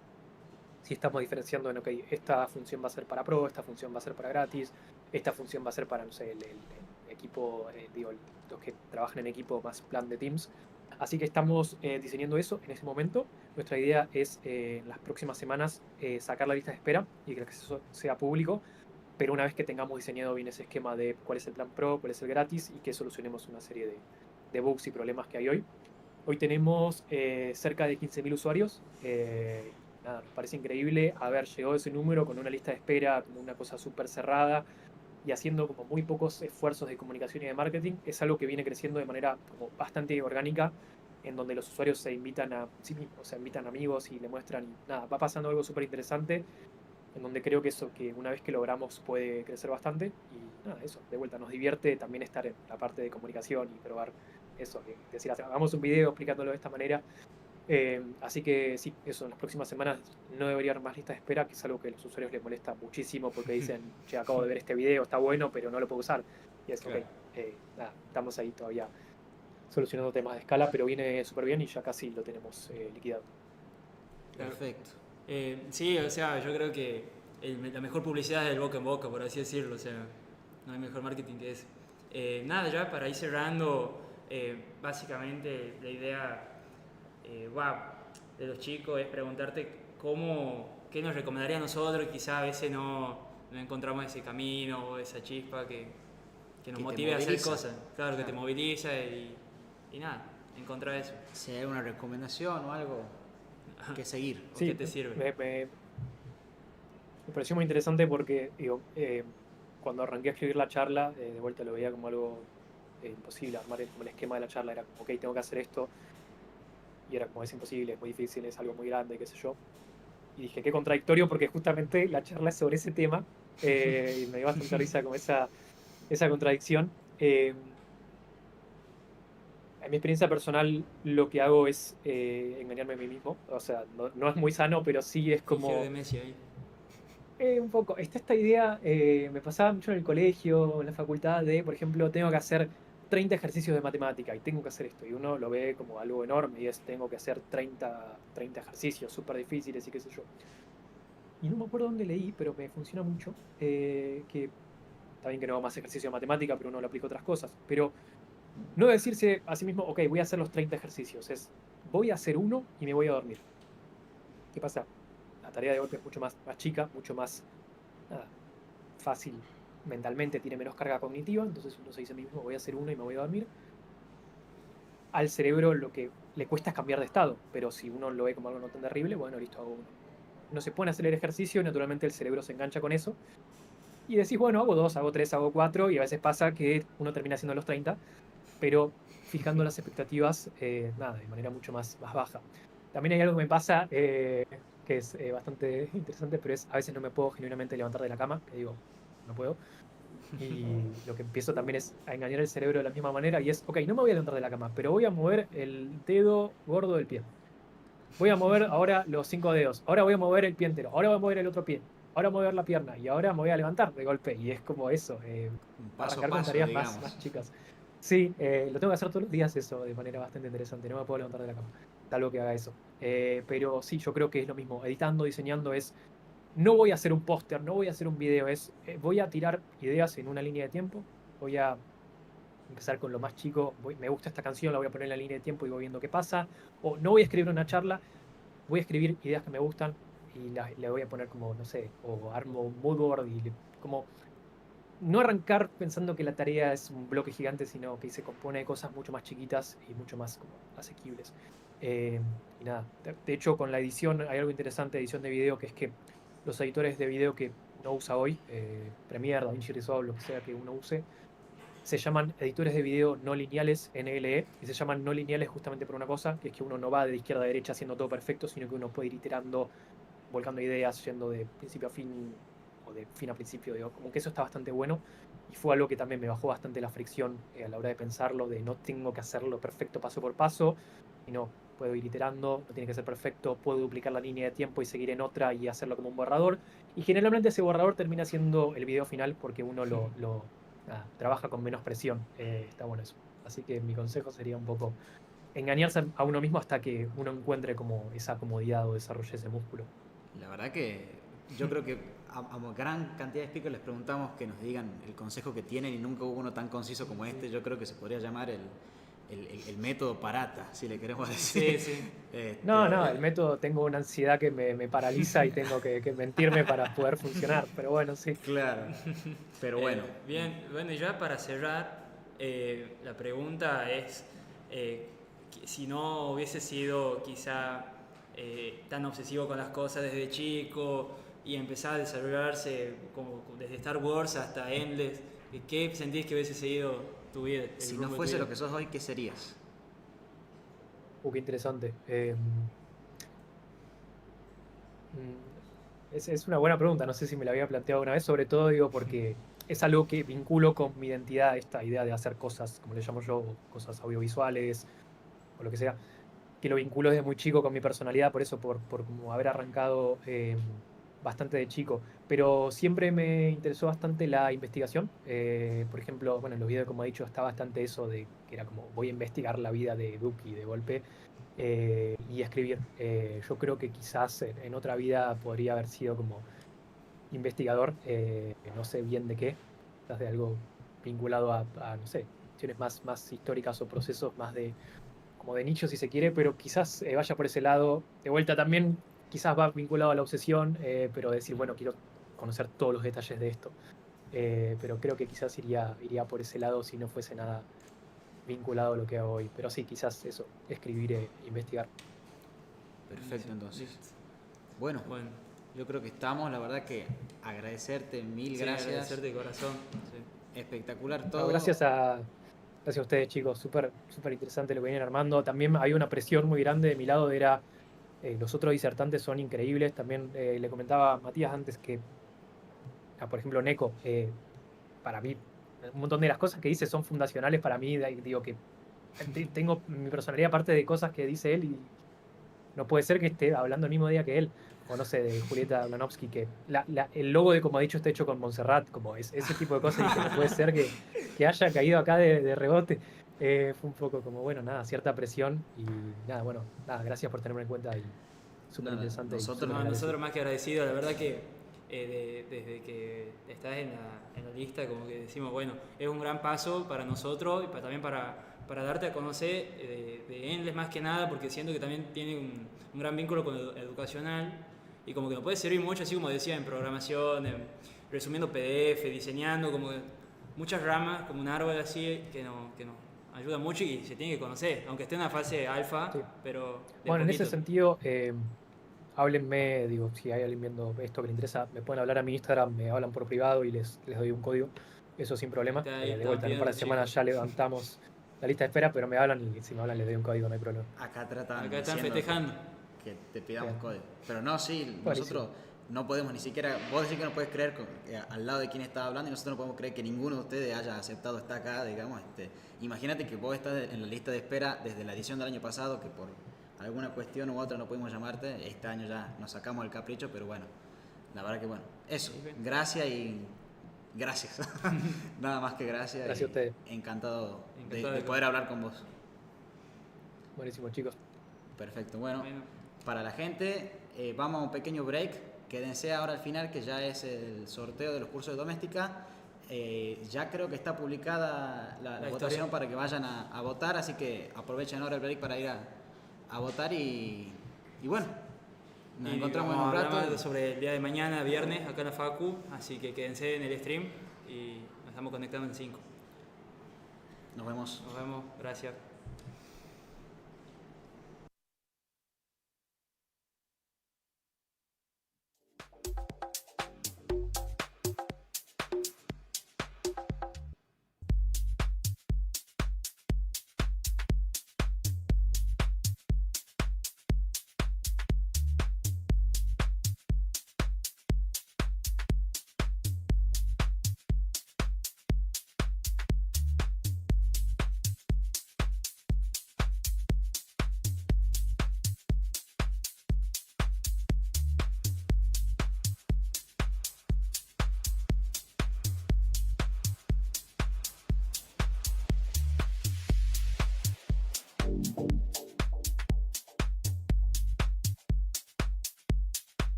si estamos diferenciando en, ok, esta función va a ser para pro, esta función va a ser para gratis, esta función va a ser para, no sé, el equipo, digo, los que trabajan en equipo más plan de Teams. Así que estamos diseñando eso en ese momento. Nuestra idea es en las próximas semanas sacar la lista de espera y que el acceso sea público, pero una vez que tengamos diseñado bien ese esquema de cuál es el plan pro, cuál es el gratis y que solucionemos una serie de bugs y problemas que hay hoy. Hoy tenemos cerca de 15.000 usuarios nada, nos parece increíble haber llegado a ese número con una lista de espera, como una cosa súper cerrada y haciendo como muy pocos esfuerzos de comunicación y de marketing. Es algo que viene creciendo de manera como bastante orgánica, en donde los usuarios se invitan a sí mismos, o sea, invitan amigos y le muestran, y nada, va pasando algo súper interesante, en donde creo que eso, que una vez que logramos puede crecer bastante, y nada, eso, de vuelta, nos divierte también estar en la parte de comunicación y probar eso, decir, hagamos un video explicándolo de esta manera. Así que sí, eso, en las próximas semanas no debería haber más lista de espera, que es algo que a los usuarios les molesta muchísimo porque dicen, che, acabo de ver este video, está bueno, pero no lo puedo usar. Y es, Claro. ok, nada, estamos ahí todavía solucionando temas de escala, pero viene súper bien y ya casi lo tenemos liquidado. Claro. Perfecto. Sí, o sea, yo creo que la mejor publicidad es el boca en boca, por así decirlo, o sea, no hay mejor marketing que ese. Nada, ya para ir cerrando, básicamente la idea de los chicos es preguntarte qué nos recomendaría a nosotros, quizá a veces no encontramos ese camino o esa chispa que nos Que te motive a hacer moviliza. cosas, claro, que te Claro. moviliza y nada, encontrar eso. Si hay alguna recomendación o algo que seguir. ¿O qué te sirve? Me pareció muy interesante porque, digo, cuando arranqué a escribir la charla, de vuelta lo veía como algo imposible, armar como el esquema de la charla, era como, ok, tengo que hacer esto, y era como, es imposible, es muy difícil, es algo muy grande, qué sé yo. Y dije, qué contradictorio, porque justamente la charla es sobre ese tema, y me dio bastante risa como esa contradicción. En mi experiencia personal, lo que hago es engañarme a mí mismo, o sea, no es muy sano, pero sí es Fingir como... de Messi ahí. Un poco, está esta idea, me pasaba mucho en el colegio, en la facultad, de, por ejemplo, tengo que hacer 30 ejercicios de matemática y tengo que hacer esto. Y uno lo ve como algo enorme y es, tengo que hacer 30 ejercicios súper difíciles y qué sé yo. Y no me acuerdo dónde leí, pero me funciona mucho, que está bien que no hago más ejercicio de matemática, pero uno lo aplica a otras cosas. Pero no decirse a sí mismo, ok, voy a hacer los 30 ejercicios, es, voy a hacer uno y me voy a dormir. ¿Qué pasa? La tarea de golpe es mucho más chica, mucho más nada, fácil mentalmente, tiene menos carga cognitiva, entonces uno se dice a mí mismo, voy a hacer uno y me voy a dormir. Al cerebro lo que le cuesta es cambiar de estado, pero si uno lo ve como algo no tan terrible, bueno, listo, hago uno. Uno se pone a hacer el ejercicio y naturalmente el cerebro se engancha con eso. Y decís, bueno, hago dos, hago tres, hago cuatro, y a veces pasa que uno termina haciendo los 30, pero fijando las expectativas, nada, de manera mucho más baja. También hay algo que me pasa, que es bastante interesante, pero es a veces no me puedo genuinamente levantar de la cama, que digo, no puedo. Y lo que empiezo también es a engañar el cerebro de la misma manera y es, ok, no me voy a levantar de la cama, pero voy a mover el dedo gordo del pie. Voy a mover ahora los 5 dedos. Ahora voy a mover el pie entero. Ahora voy a mover el otro pie. Ahora voy a mover la pierna. Y ahora me voy a levantar de golpe. Y es como eso. Un paso a Arrancar con paso, tareas digamos. más chicas. Sí, lo tengo que hacer todos los días eso de manera bastante interesante. No me puedo levantar de la cama. Salvo que haga eso. Pero sí, yo creo que es lo mismo. Editando, diseñando es... No voy a hacer un póster, no voy a hacer un video. Es, voy a tirar ideas en una línea de tiempo. Voy a empezar con lo más chico. Me gusta esta canción, la voy a poner en la línea de tiempo y voy viendo qué pasa. O no voy a escribir una charla, voy a escribir ideas que me gustan y le voy a poner como, no sé, o armo un mood board y como no arrancar pensando que la tarea es un bloque gigante, sino que se compone de cosas mucho más chiquitas y mucho más como asequibles. Y nada, de hecho con la edición hay algo interesante de edición de video, que es que los editores de video que uno usa hoy, Premiere, DaVinci Resolve, lo que sea que uno use, se llaman editores de video no lineales, NLE, y se llaman no lineales justamente por una cosa, que es que uno no va de izquierda a derecha haciendo todo perfecto, sino que uno puede ir iterando, volcando ideas, yendo de principio a fin, o de fin a principio, digo, como que eso está bastante bueno, y fue algo que también me bajó bastante la fricción a la hora de pensarlo, de no tengo que hacerlo perfecto paso por paso, sino puedo ir iterando, no tiene que ser perfecto, puedo duplicar la línea de tiempo y seguir en otra y hacerlo como un borrador, y generalmente ese borrador termina siendo el video final porque uno nada, trabaja con menos presión. Está bueno eso. Así que mi consejo sería un poco engañarse a uno mismo hasta que uno encuentre como esa comodidad o desarrolle ese músculo. La verdad que yo creo que a gran cantidad de speakers les preguntamos que nos digan el consejo que tienen y nunca hubo uno tan conciso como este. Yo creo que se podría llamar el método Parata, si le queremos decir. Sí, sí. No, el método, tengo una ansiedad que me paraliza y tengo que mentirme para poder funcionar, pero bueno, sí. Claro, pero bueno. Bien, bueno, y ya para cerrar, la pregunta es, si no hubiese sido quizá tan obsesivo con las cosas desde chico y empezar a desarrollarse como desde Star Wars hasta Endless? ¿Qué sentís que hubiese seguido tu vida? el Si no rumbo de tu fuese vida? lo que sos hoy, ¿qué serías? Qué interesante. Es una buena pregunta, no sé si me la había planteado una vez, sobre todo digo porque es algo que vinculo con mi identidad, esta idea de hacer cosas, como le llamo yo, cosas audiovisuales o lo que sea, que lo vinculo desde muy chico con mi personalidad, por eso, por como haber arrancado bastante de chico. Pero siempre me interesó bastante la investigación. Por ejemplo, bueno, en los videos, como he dicho, está bastante eso de que era como voy a investigar la vida de Duki de golpe y escribir. Yo creo que quizás en otra vida podría haber sido como investigador, no sé bien de qué, quizás de algo vinculado no sé, cuestiones más históricas o procesos más de como de nicho si se quiere, pero quizás vaya por ese lado. De vuelta también quizás va vinculado a la obsesión, pero decir, bueno, quiero conocer todos los detalles de esto. Pero creo que quizás iría por ese lado si no fuese nada vinculado a lo que hago hoy. Pero sí, quizás eso, escribir e investigar. Perfecto, Sí, entonces. listo. Bueno, Bueno, yo creo que estamos, la verdad que agradecerte, mil sí, gracias. agradecerte de corazón. Sí. Espectacular No, todo. gracias a ustedes, chicos. Súper interesante lo que vienen armando. También hay una presión muy grande de mi lado. Los otros disertantes son increíbles. También le comentaba a Matías antes que, por ejemplo, Neko, para mí, un montón de las cosas que dice son fundacionales para mí. Digo que tengo mi personalidad parte de cosas que dice él y no puede ser que esté hablando el mismo día que él. O no sé, de Julieta Blanovsky, que el logo de Como ha dicho está hecho con Montserrat, como ese tipo de cosas, y que no puede ser que haya caído acá de rebote. Fue un poco como, bueno, nada, cierta presión y nada, bueno, nada, gracias por tenerme en cuenta y súper Nada, interesante y nosotros- súper No, agradecido. nosotros más que agradecidos, la verdad que desde que estás en la lista, como que decimos, bueno, es un gran paso para nosotros y también para darte a conocer de Endless más que nada, porque siento que también tiene un gran vínculo con educacional y como que nos puede servir mucho, así como decía, en programación, resumiendo PDF, diseñando, como que muchas ramas, como un árbol así, que nos ayuda mucho y se tiene que conocer, aunque esté en una fase alfa, Sí. pero de Bueno, en ese poquito. sentido, háblenme, digo, si hay alguien viendo esto que le interesa, me pueden hablar a mi Instagram, me hablan por privado y les doy un código, eso sin problema. Está ahí, De estaban vuelta, en un par pidiendo de los chicos. semanas ya levantamos la lista de espera, pero me hablan y si me hablan les doy un código, no hay problema. Acá tratan Acá están diciendo festejando. que te pidamos Bien. código. Pero no, sí, Buenísimo. nosotros no podemos ni siquiera, vos decís que no puedes creer al lado de quién está hablando y nosotros no podemos creer que ninguno de ustedes haya aceptado estar acá, digamos. Imagínate que vos estás en la lista de espera desde la edición del año pasado, que por alguna cuestión u otra no pudimos llamarte. Este año ya nos sacamos el capricho, pero bueno, la verdad que bueno, eso, gracias y gracias. Nada más que gracias. Gracias a ustedes. Encantado, Encantado de de poder hablar con vos. Buenísimo, chicos. Perfecto, bueno, Bueno. para la gente, vamos a un pequeño break. Quédense ahora al final, que ya es el sorteo de los cursos de doméstica. Ya creo que está publicada la La votación historia. para que vayan a votar, así que aprovechen ahora el break para ir a votar y bueno, nos Y encontramos en vamos un a hablar rato. más sobre el día de mañana, viernes, acá en la Facu, así que quédense en el stream y nos estamos conectando en 5. Nos vemos. Nos vemos, gracias.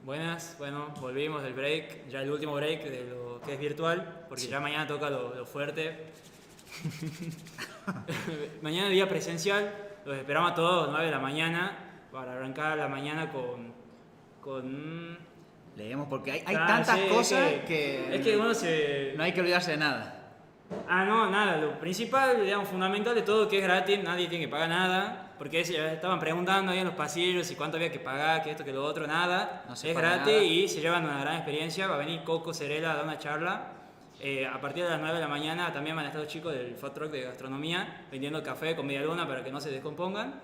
Buenas, bueno, volvimos del break, ya el último break de lo que es virtual, porque ya mañana toca lo fuerte. Mañana día presencial, los esperamos a todos 9 de la mañana para arrancar la mañana con Leemos porque hay tantas cosas es que uno se... no hay que olvidarse de nada. No, nada, lo principal, digamos, fundamental de todo que es gratis, nadie tiene que pagar nada, porque estaban preguntando ahí en los pasillos y cuánto había que pagar, que esto, que lo otro, nada, No se es paga gratis nada. y se llevan una gran experiencia, va a venir Coco Cerela a dar una charla, a partir de las 9 de la mañana también van a estar los chicos del Food Truck de gastronomía vendiendo café con media luna para que no se descompongan,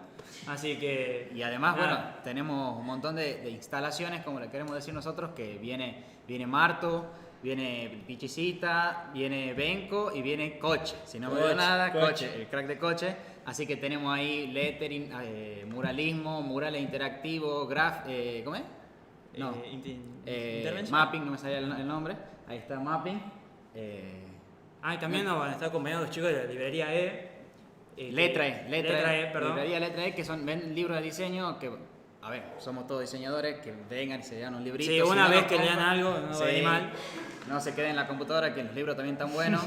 así que... Y además, nada. bueno, tenemos un montón de instalaciones, como le queremos decir nosotros, que viene Marto, viene Pichicita, viene Benco y viene Coche. Si no me veo Coche, nada, Coche. Coche, el crack de Coche. Así que tenemos ahí lettering, muralismo, murales interactivos, ¿cómo es? No. Intervention. Mapping, no me salía el nombre. Ahí está Mapping. Y también nos van a estar acompañando los chicos de la librería Letra E, perdón. librería Letra E, que ven libros de diseño que, a ver, somos todos diseñadores, que vengan y se lean un librito. Sí, si una no vez lo que compran, lean algo, no va a venir mal. No se queden en la computadora, que los libros también están buenos.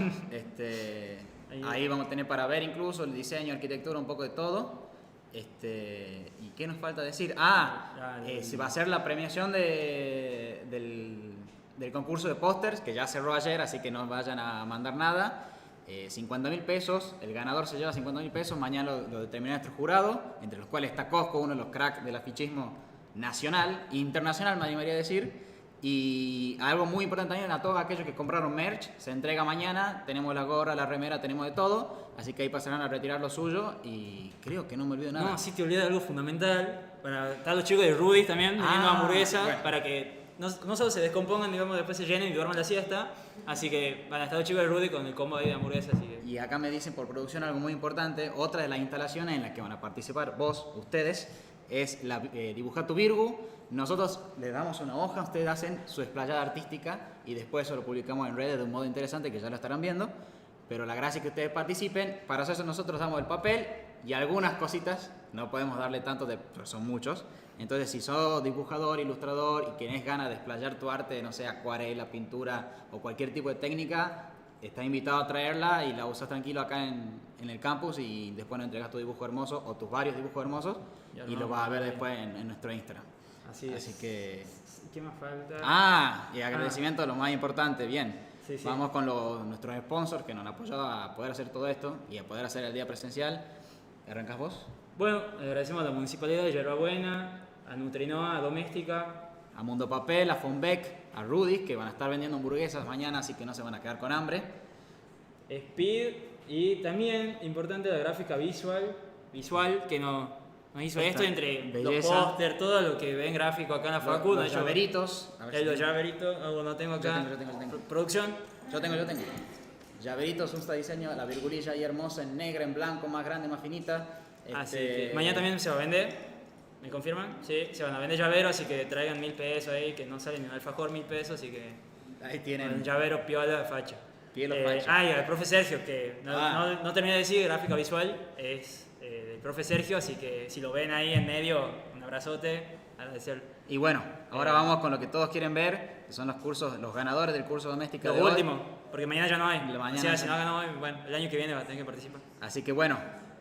Ahí vamos a tener para ver incluso el diseño, arquitectura, un poco de todo. ¿Y qué nos falta decir? Se va a hacer la premiación del concurso de pósters, que ya cerró ayer, así que no vayan a mandar nada. 50.000 pesos, el ganador se lleva 50.000 pesos, mañana lo determina nuestro jurado, entre los cuales está Cosco, uno de los cracks del afichismo nacional e internacional, me animaría a decir. Y algo muy importante también a todos aquellos que compraron merch, se entrega mañana, tenemos la gorra, la remera, tenemos de todo, así que ahí pasarán a retirar lo suyo y creo que no me olvido nada. No, sí te olvidas de algo fundamental. Bueno, están los chicos de Rudy's también vendiendo hamburguesas bueno. para que no solo se descompongan, digamos, después se llenen y duerman la siesta. Así que van a estar los chicos de Rudy con el combo ahí de hamburguesas. Y acá me dicen por producción algo muy importante, otra de las instalaciones en las que van a participar ustedes, es dibujar tu Virgu. Nosotros les damos una hoja, ustedes hacen su explayada artística y después eso lo publicamos en redes de un modo interesante que ya lo estarán viendo. Pero la gracia es que ustedes participen, para eso nosotros damos el papel y algunas cositas, no podemos darle tanto, pero son muchos. Entonces si sos dibujador, ilustrador y tienes ganas de explayar tu arte, no sé, acuarela, pintura o cualquier tipo de técnica, estás invitado a traerla y la usas tranquilo acá en el campus y después nos entregas tu dibujo hermoso o tus varios dibujos hermosos y lo vas a ver después en nuestro Instagram. Así que... ¿Qué más falta? Y agradecimiento a lo más importante, bien. Sí. Vamos con nuestros sponsors que nos han apoyado a poder hacer todo esto y a poder hacer el día presencial. ¿Arrancas vos? Bueno, agradecemos a la Municipalidad de Yerbabuena, a Nutrinoa, a Doméstica, A Mundo Papel, a Fonbec, a Rudy, que van a estar vendiendo hamburguesas mañana, así que no se van a quedar con hambre. Speed y también, importante, la gráfica visual que nos hizo esto entre Belleza. los póster, todo lo que ven gráfico acá en la facu. Los llaveritos. A ver si Los tengo. llaveritos, algo no tengo acá. Yo tengo. Producción. Yo tengo. Llaveritos, un diseño, la virgulilla ahí hermosa, en negra, en blanco, más grande, más finita. Así que mañana también se va a vender. ¿Me confirman? Sí, se van a vender llaveros, así que traigan 1.000 pesos ahí, que no sale ni un alfajor 1.000 pesos, así que... Ahí tienen. Un llavero piola facha. Pielo facha. Y al profe Sergio, que no terminé de decir, gráfica visual, es del profe Sergio, así que si lo ven ahí en medio, un abrazote, agradecer. Y bueno, ahora vamos con lo que todos quieren ver, que son los cursos, los ganadores del curso doméstico de Lo hoy. último, porque mañana ya no hay. Mañana o sea, no. si no hagan hoy, bueno, el año que viene va a tener que participar. Así que bueno,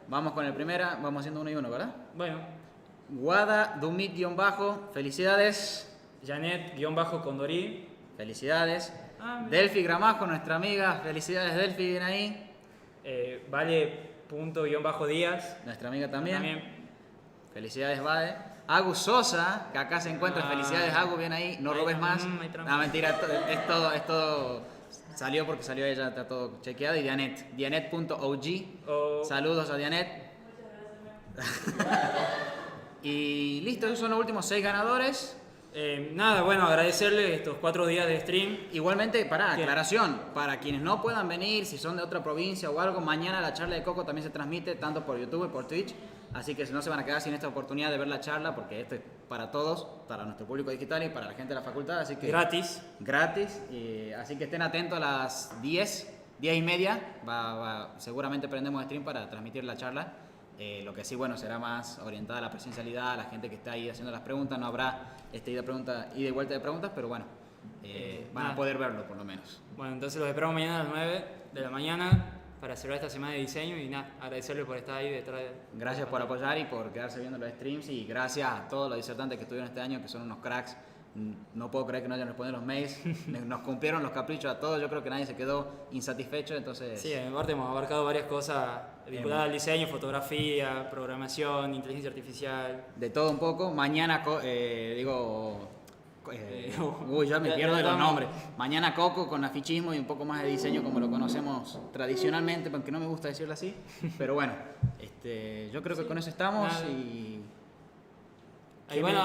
vamos con el primera, vamos haciendo uno y uno, ¿verdad? Bueno, Guada, Dumit-bajo, felicidades. Janet-Condorí. Felicidades. Mira. Delphi Gramajo, nuestra amiga, felicidades Delphi, bien ahí. Vale._Díaz. Nuestra amiga también. Felicidades Vade. Agus Sosa, que acá se encuentra, felicidades Agus, bien ahí, no Hay- robes más. hay trampa. No, mentira, es todo, salió porque salió ella, está todo chequeado. Y Dianet.og, saludos a Dianet. Y listo, esos son los últimos 6 ganadores. Nada, bueno, agradecerle estos 4 días de stream. Igualmente, ¿Qué? aclaración, para quienes no puedan venir, si son de otra provincia o algo, mañana la charla de Coco también se transmite tanto por YouTube y por Twitch, así que no se van a quedar sin esta oportunidad de ver la charla, porque esto es para todos, para nuestro público digital y para la gente de la facultad, así que Gratis. gratis, así que estén atentos a las 10 y media, seguramente prendemos stream para transmitir la charla, Lo que sí, bueno, será más orientada a la presencialidad, a la gente que está ahí haciendo las preguntas. No habrá ida y vuelta de preguntas, pero bueno, van a poder verlo por lo menos. Bueno, entonces los esperamos mañana a las 9 de la mañana para cerrar esta semana de diseño y nada, agradecerle por estar ahí detrás de... Gracias por apoyar y por quedarse viendo los streams y gracias a todos los disertantes que estuvieron este año, que son unos cracks. No puedo creer que no hayan respondido los mails, nos cumplieron los caprichos a todos, yo creo que nadie se quedó insatisfecho, entonces... Sí, aparte hemos abarcado varias cosas vinculadas al diseño, fotografía, programación, inteligencia artificial. De todo un poco, mañana, ya me pierdo de los nombres. Mañana Coco con afichismo y un poco más de diseño como lo conocemos tradicionalmente, aunque no me gusta decirlo así, pero bueno, yo creo que con eso estamos y... Y bueno,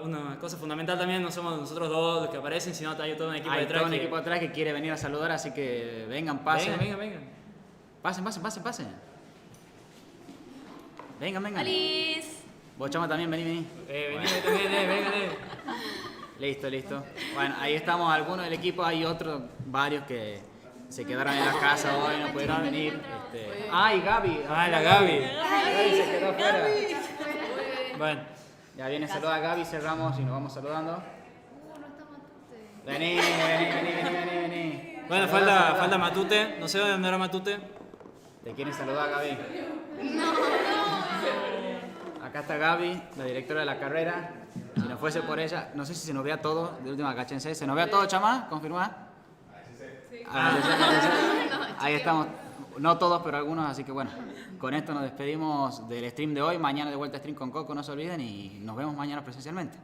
una cosa fundamental también, no somos nosotros dos los que aparecen, sino hay todo un equipo hay detrás. todo un equipo atrás que quiere venir a saludar, así que vengan, pasen. Vengan. Pasen. Vengan. ¡Alice! Vos, Chama, también, vení. Vení también, vengan. Listo. Bueno, ahí estamos algunos del equipo, hay otros, varios que se quedaron en la casa hoy, no pudieron venir. Y Gaby. La Gaby. Gaby se quedó afuera. Bueno. Ya viene, saluda a Gaby, cerramos y nos vamos saludando. No está Matute. Vení. Bueno, falta Matute, no sé dónde era Matute. ¿Te quieren saludar, Gaby? No. Acá está Gaby, la directora de la carrera. Si no fuese por ella, no sé si se nos ve a todos, de última cáchense. ¿Se nos ve a todos, Chama? ¿Confirmá? Sí. Ahí estamos, no todos, pero algunos, así que bueno, con esto nos despedimos del stream de hoy. Mañana de vuelta stream con Coco, no se olviden, y nos vemos mañana presencialmente.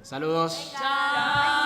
Saludos. Chao.